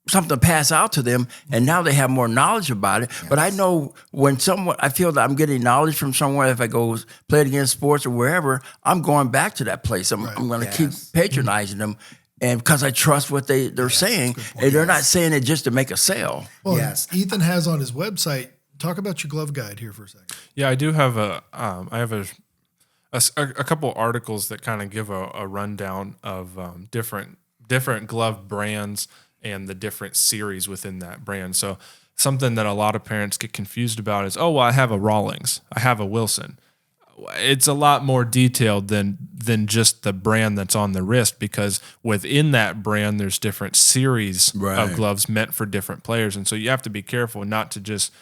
something to pass out to them, and now they have more knowledge about it. But I know when I feel that I'm getting knowledge from somewhere, if I go play it against sports or wherever, I'm going back to that place. I'm going to keep patronizing them, and because I trust what they're saying, and they're not saying it just to make a sale. Well, Ethan has on his website. Talk about your glove guide here for a second. Yeah, I do have a couple articles that kind of give a rundown of different glove brands and the different series within that brand. So something that a lot of parents get confused about is, oh, well, I have a Rawlings, I have a Wilson. It's a lot more detailed than just the brand that's on the wrist, because within that brand, there's different series of gloves meant for different players. And so you have to be careful not to just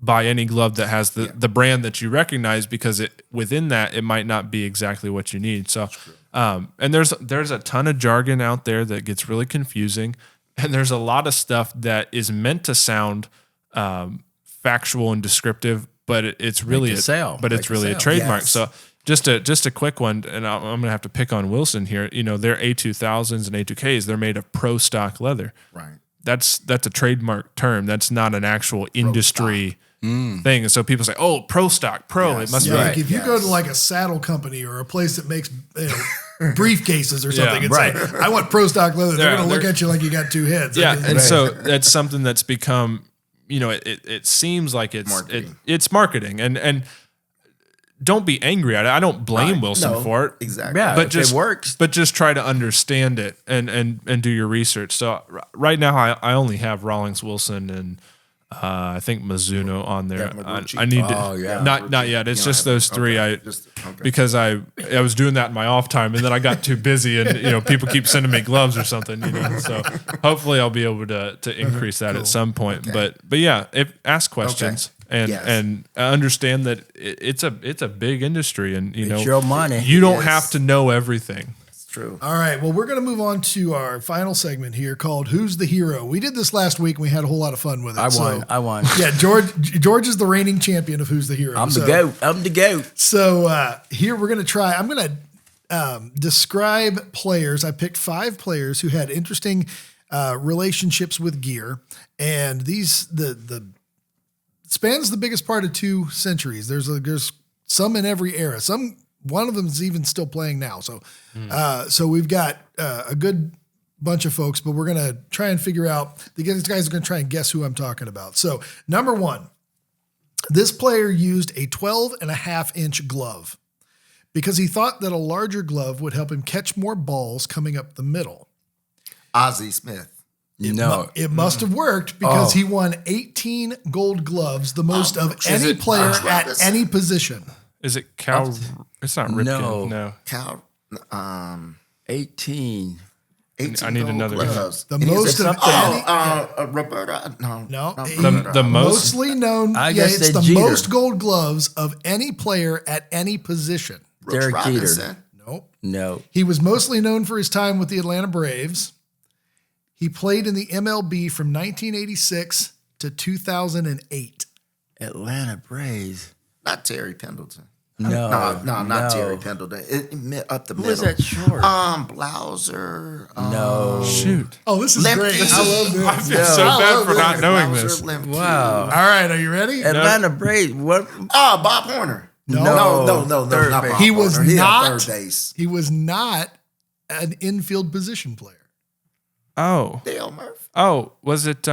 buy any glove that has the brand that you recognize, because within that, it might not be exactly what you need. So, and there's a ton of jargon out there that gets really confusing. And there's a lot of stuff that is meant to sound factual and descriptive, but it's really a trademark. Yes. So just a quick one, and I'm going to have to pick on Wilson here. You know, their A2000s and A2Ks, they're made of pro stock leather. Right. That's a trademark term. That's not an actual industry thing. And so people say, "Oh, pro stock, pro." Yes. It must Yeah, be. like if you go to like a saddle company or a place that makes briefcases or something, and say, "I want pro stock leather," they're going to look at you like you got two heads. Yeah, and so that's something that's become, you know, it seems like it's marketing, and don't be angry at it. I don't blame Wilson for it. Exactly. Yeah, But it works. But just try to understand it and do your research. So right now I only have Rawlings, Wilson, and I think Mizuno on there. I need to not yet. It's just those three. Because I was doing that in my off time, and then I got too busy, and you know, people keep sending me gloves or something. You know, so hopefully I'll be able to increase that at some point. Okay. But yeah, ask questions. And understand that it's a big industry, and you know, your money. You don't have to know everything. True. All right. Well, we're going to move on to our final segment here called "Who's the Hero." We did this last week, and we had a whole lot of fun with it. I won. Yeah, George is the reigning champion of "Who's the Hero." I'm the goat. So here we're going to try. I'm going to describe players. I picked 5 players who had interesting relationships with gear, and these the spans the biggest part of 2 centuries. There's some in every era. One of them is even still playing now. So, so we've got a good bunch of folks, but we're gonna try and figure out. These guys are gonna try and guess who I'm talking about. So, number 1, this player used a 12.5-inch glove because he thought that a larger glove would help him catch more balls coming up the middle. Ozzie Smith. It must have worked because he won 18 gold gloves, the most of any player at any position. Is it Cal? It's not Ripken. No. Cal. 18. 18 I need another gloves. The most of any. Roberta. No. The most. Mostly known. guess It's the Jeter. most gold gloves of any player at any position. Brooks Derek Jeter. Robinson. Nope. No. He was mostly known for his time with the Atlanta Braves. He played in the MLB from 1986 to 2008. Atlanta Braves. Not Terry Pendleton. No. Not Terry Pendleton. Up the middle. Who was that short? Blouser. No. Shoot. Oh, this is Lemke. great. I love this. I feel so bad for not knowing this. Wow. All right, are you ready? Atlanta Braves. What? Bob Horner. No. No, Third not base. Bob He was Horner. not. Third base. He was not an infield position player. Oh. Dale Murphy. Oh, was it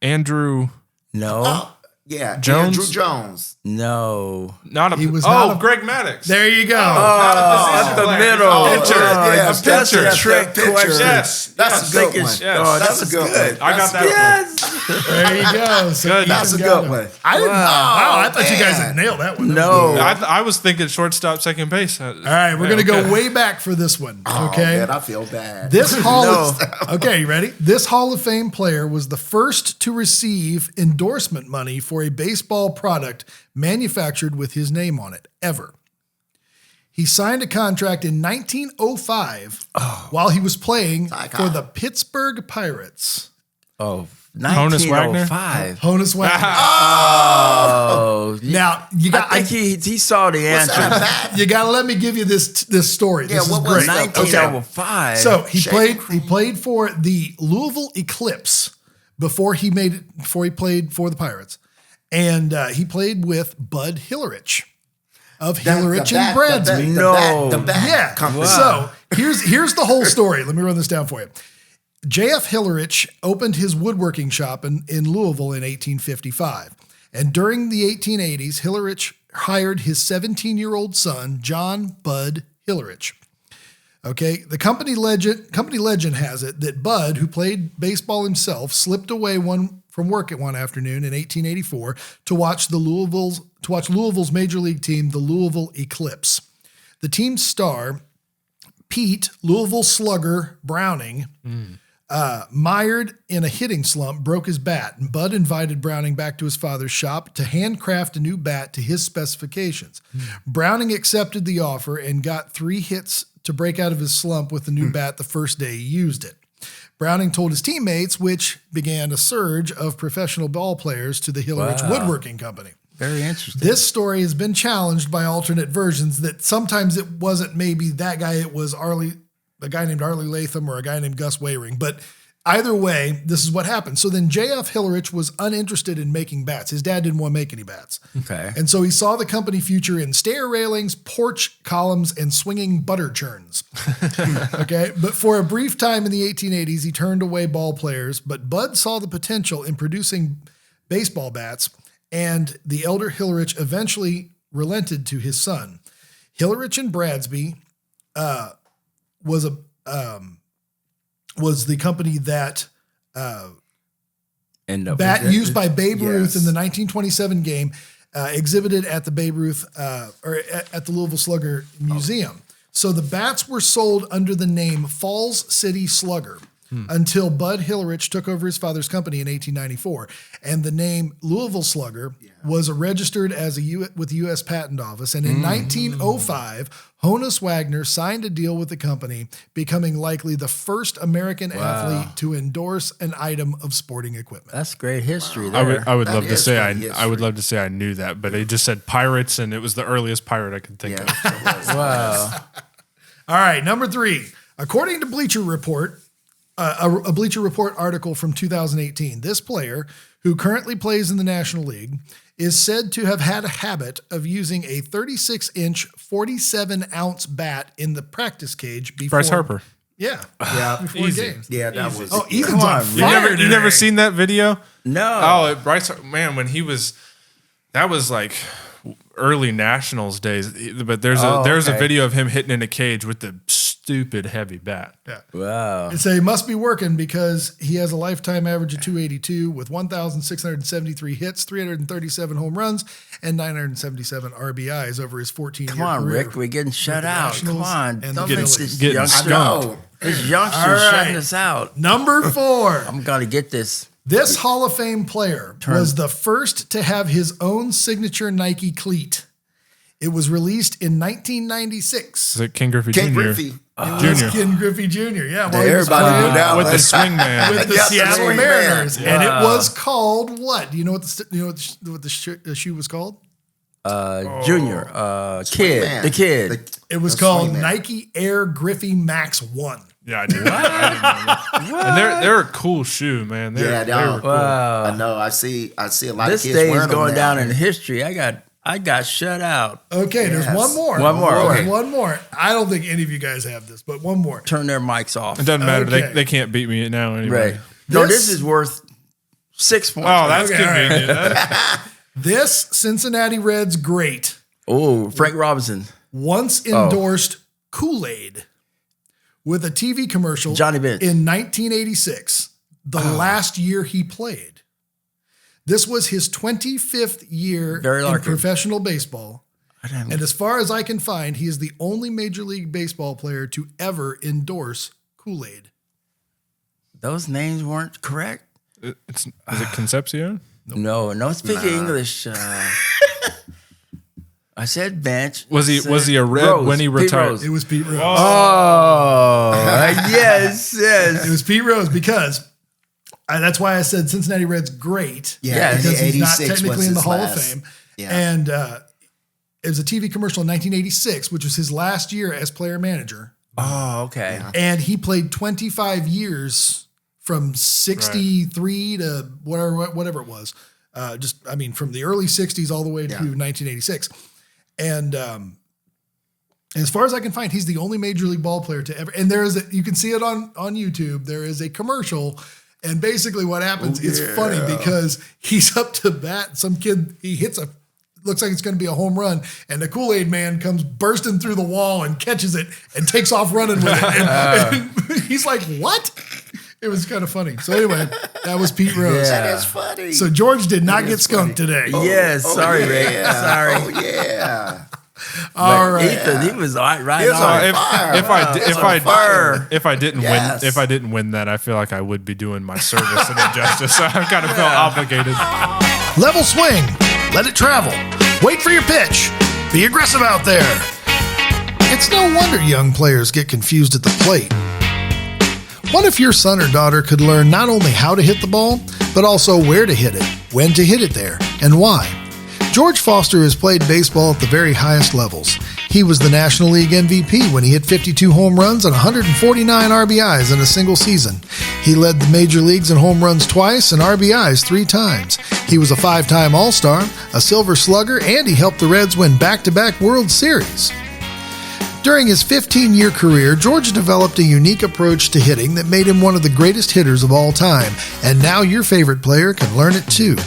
Andrew? No. Yeah, Jones? Andrew Jones. No. Not a. He was not a- Greg Maddox. There you go. At the middle. Pitcher. Yes, That's pitcher. a trick Pitcher. question. Yes. That's a good one. Yes. That's a good one. I got that. Yes. There you go. So Good. That's a Ethan got good it. one. I didn't. Wow, I thought you guys man. had nailed that one. No. I was thinking shortstop, second base. All right, we're gonna go way back for this one. Okay. Man, I feel bad. This okay, you ready? This Hall of Fame player was the first to receive endorsement money for a baseball product manufactured with his name on it, ever. He signed a contract in 1905 while he was playing for the Pittsburgh Pirates. Oh, Honus Wagner? 1905. Honus Wagner. Oh. Now you got. I think he saw the answer. You got to let me give you this story. This is what was great. that? 1905. So he Shaving played for the Louisville Eclipse, before he played for the Pirates. And he played with Bud Hillerich of Hillerich and Bradsby. The bat company. So here's the whole story. Let me run this down for you. J.F. Hillerich opened his woodworking shop in Louisville in 1855. And during the 1880s, Hillerich hired his 17-year-old son, John Bud Hillerich. Okay, the company legend has it that Bud, who played baseball himself, slipped away from work one afternoon in 1884 to watch Louisville's major league team, the Louisville Eclipse. The team's star, Pete Louisville Slugger Browning, mired in a hitting slump, broke his bat, and Bud invited Browning back to his father's shop to handcraft a new bat to his specifications. Browning accepted the offer and got 3 hits to break out of his slump with the new bat the first day he used it. Browning told his teammates, which began a surge of professional ball players to the Hillerich Woodworking Company. Very interesting. This story has been challenged by alternate versions that sometimes it wasn't maybe that guy, it was a guy named Arlie Latham or a guy named Gus Waring. But either way, this is what happened. So then J.F. Hillerich was uninterested in making bats. His dad didn't want to make any bats. Okay. And so he saw the company future in stair railings, porch columns, and swinging butter churns. Okay. But for a brief time in the 1880s, he turned away ball players. But Bud saw the potential in producing baseball bats, and the elder Hillerich eventually relented to his son. Hillerich and Bradsby was the company that bat used by Babe Ruth in the 1927 game, exhibited at the Babe Ruth or at the Louisville Slugger Museum. So the bats were sold under the name Falls City Slugger until Bud Hillerich took over his father's company in 1894. And the name Louisville Slugger was registered as with the U.S. Patent Office. And in 1905, Honus Wagner signed a deal with the company, becoming likely the first American athlete to endorse an item of sporting equipment. That's great history there. I would love to say I knew that, but it just said Pirates, and it was the earliest pirate I could think of. Wow. All right, number 3. According to Bleacher Report, a Bleacher Report article from 2018, this player, who currently plays in the National League, is said to have had a habit of using a 36-inch, 47-ounce bat in the practice cage before. Bryce Harper. Yeah. Before Easy. games. Yeah, that was. Oh, Easton's on fire. You never seen that video? No. Oh, Bryce, man, when he was, that was like early Nationals days. But there's a video of him hitting in a cage with the stupid heavy bat. Yeah. Wow. And so he must be working because he has a lifetime average of 282 with 1,673 hits, 337 home runs, and 977 RBIs over his 14-year career. Come on, Rick. We're getting shut out. Come Nationals on. and Don't the make Phillies. this Getting youngster. skunked. This youngster's All right. shutting us out. Number 4. I'm going to get this. This Hall of Fame player was the first to have his own signature Nike cleat. It was released in 1996. Is it King Griffey Ken Jr.? Griffey. It was Ken Griffey Jr. Yeah, well, he was Everybody playing knew that With one. the swing man. with the Yes, the Seattle swing Mariners, man. and it was called what? Do you know what the shoe was called? Junior. Kid. Man. The kid. It was The called swing man. Nike Air Griffey Max 1. Yeah, I did. I didn't know that. And they're a cool shoe, man. They were cool. Wow. I know. I see a lot This of kids day is wearing them going now. down in history. I got shut out. Okay, there's Yes. one more. One more, There's okay. one more. I don't think any of you guys have this, but one more. Turn their mics off. It doesn't matter. Okay. They can't beat me now anyway. Right. No, This- this is worth 6 points. Oh, that's Okay, all right. convenient. This Cincinnati Reds great Oh, Frank Robinson. once endorsed Kool-Aid with a TV commercial Johnny Bench. in 1986, the last year he played. This was his 25th year Barry in Larkin. professional baseball. And as far as I can find, he is the only Major League Baseball player to ever endorse Kool-Aid. Those names weren't correct. Is it Concepcion? No, speak English. I said bench. Was he a Red Rose, when he Pete retired? Rose. It was Pete Rose. Oh, yes. It was Pete Rose because that's why I said Cincinnati Reds great. Yeah, because he's not 86 technically was in the his Hall last. of Fame. Yeah. And it was a TV commercial in 1986, which was his last year as player manager. Oh, okay. And he played 25 years from 63 to whatever it was. From the early 60s all the way to 1986. And as far as I can find, he's the only Major League ball player to ever. And you can see it on YouTube. There is a commercial. And basically what happens is funny because he's up to bat. Some kid, he hits looks like it's going to be a home run. And the Kool-Aid man comes bursting through the wall and catches it and takes off running with it. And he's like, what? It was kind of funny. So anyway, that was Pete Rose. That is funny. So George did not get skunked today. Sorry, Rick. Sorry. Oh, yeah. All right. Ethan, he was right He was on. on fire. If I didn't win that, I feel like I would be doing my service an injustice. So I kind of felt obligated. Level swing. Let it travel. Wait for your pitch. Be aggressive out there. It's no wonder young players get confused at the plate. What if your son or daughter could learn not only how to hit the ball, but also where to hit it, when to hit it there, and why? George Foster has played baseball at the very highest levels. He was the National League MVP when he hit 52 home runs and 149 RBIs in a single season. He led the major leagues in home runs twice and RBIs 3 times. He was a 5-time All-Star, a Silver Slugger, and he helped the Reds win back-to-back World Series. During his 15-year career, George developed a unique approach to hitting that made him one of the greatest hitters of all time, and now your favorite player can learn it too.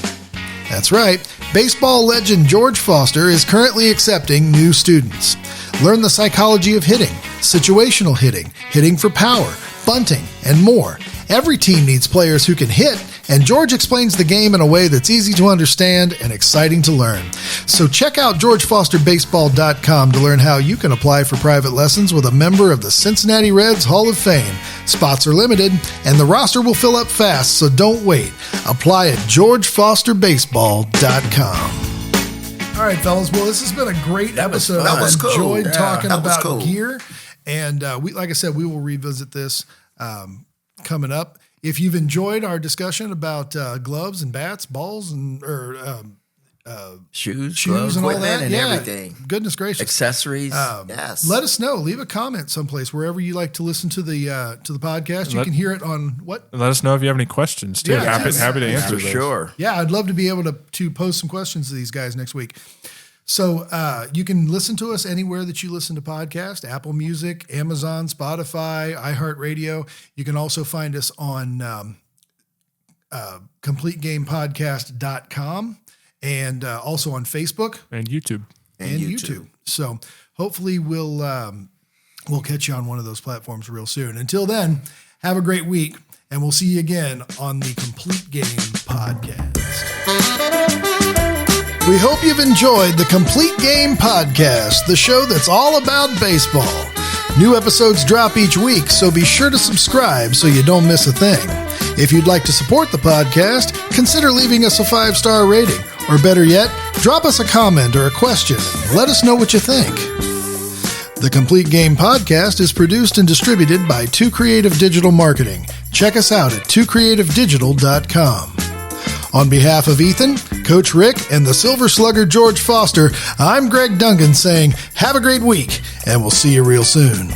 That's right, baseball legend George Foster is currently accepting new students. Learn the psychology of hitting, situational hitting, hitting for power, bunting, and more. Every team needs players who can hit, and George explains the game in a way that's easy to understand and exciting to learn. So check out GeorgeFosterBaseball.com to learn how you can apply for private lessons with a member of the Cincinnati Reds Hall of Fame. Spots are limited, and the roster will fill up fast, so don't wait. Apply at GeorgeFosterBaseball.com. All right, fellas. Well, this has been a great episode. That was cool. I enjoyed talking that was about cool. gear. And like I said, we will revisit this coming up. If you've enjoyed our discussion about gloves and bats, balls, and Shoes, shoes and all equipment that, and everything. Goodness gracious, accessories. Yes. let us know. Leave a comment someplace wherever you like to listen to the podcast. You can hear it on what? Let us know if you have any questions too. Yeah, happy to answer for those. sure. Yeah, I'd love to be able to pose some questions to these guys next week. So you can listen to us anywhere that you listen to podcasts, Apple Music, Amazon, Spotify, iHeartRadio. You can also find us on CompleteGamePodcast.com and also on Facebook And YouTube. and YouTube. So hopefully we'll catch you on one of those platforms real soon. Until then, have a great week, and we'll see you again on the Complete Game Podcast. We hope you've enjoyed the Complete Game Podcast, the show that's all about baseball. New episodes drop each week, so be sure to subscribe so you don't miss a thing. If you'd like to support the podcast, consider leaving us a 5-star rating, or better yet, drop us a comment or a question and let us know what you think. The Complete Game Podcast is produced and distributed by 2 Creative Digital Marketing. Check us out at 2creativedigital.com. On behalf of Ethan, Coach Rick, and the Silver Slugger George Foster, I'm Greg Dungan saying have a great week, and we'll see you real soon.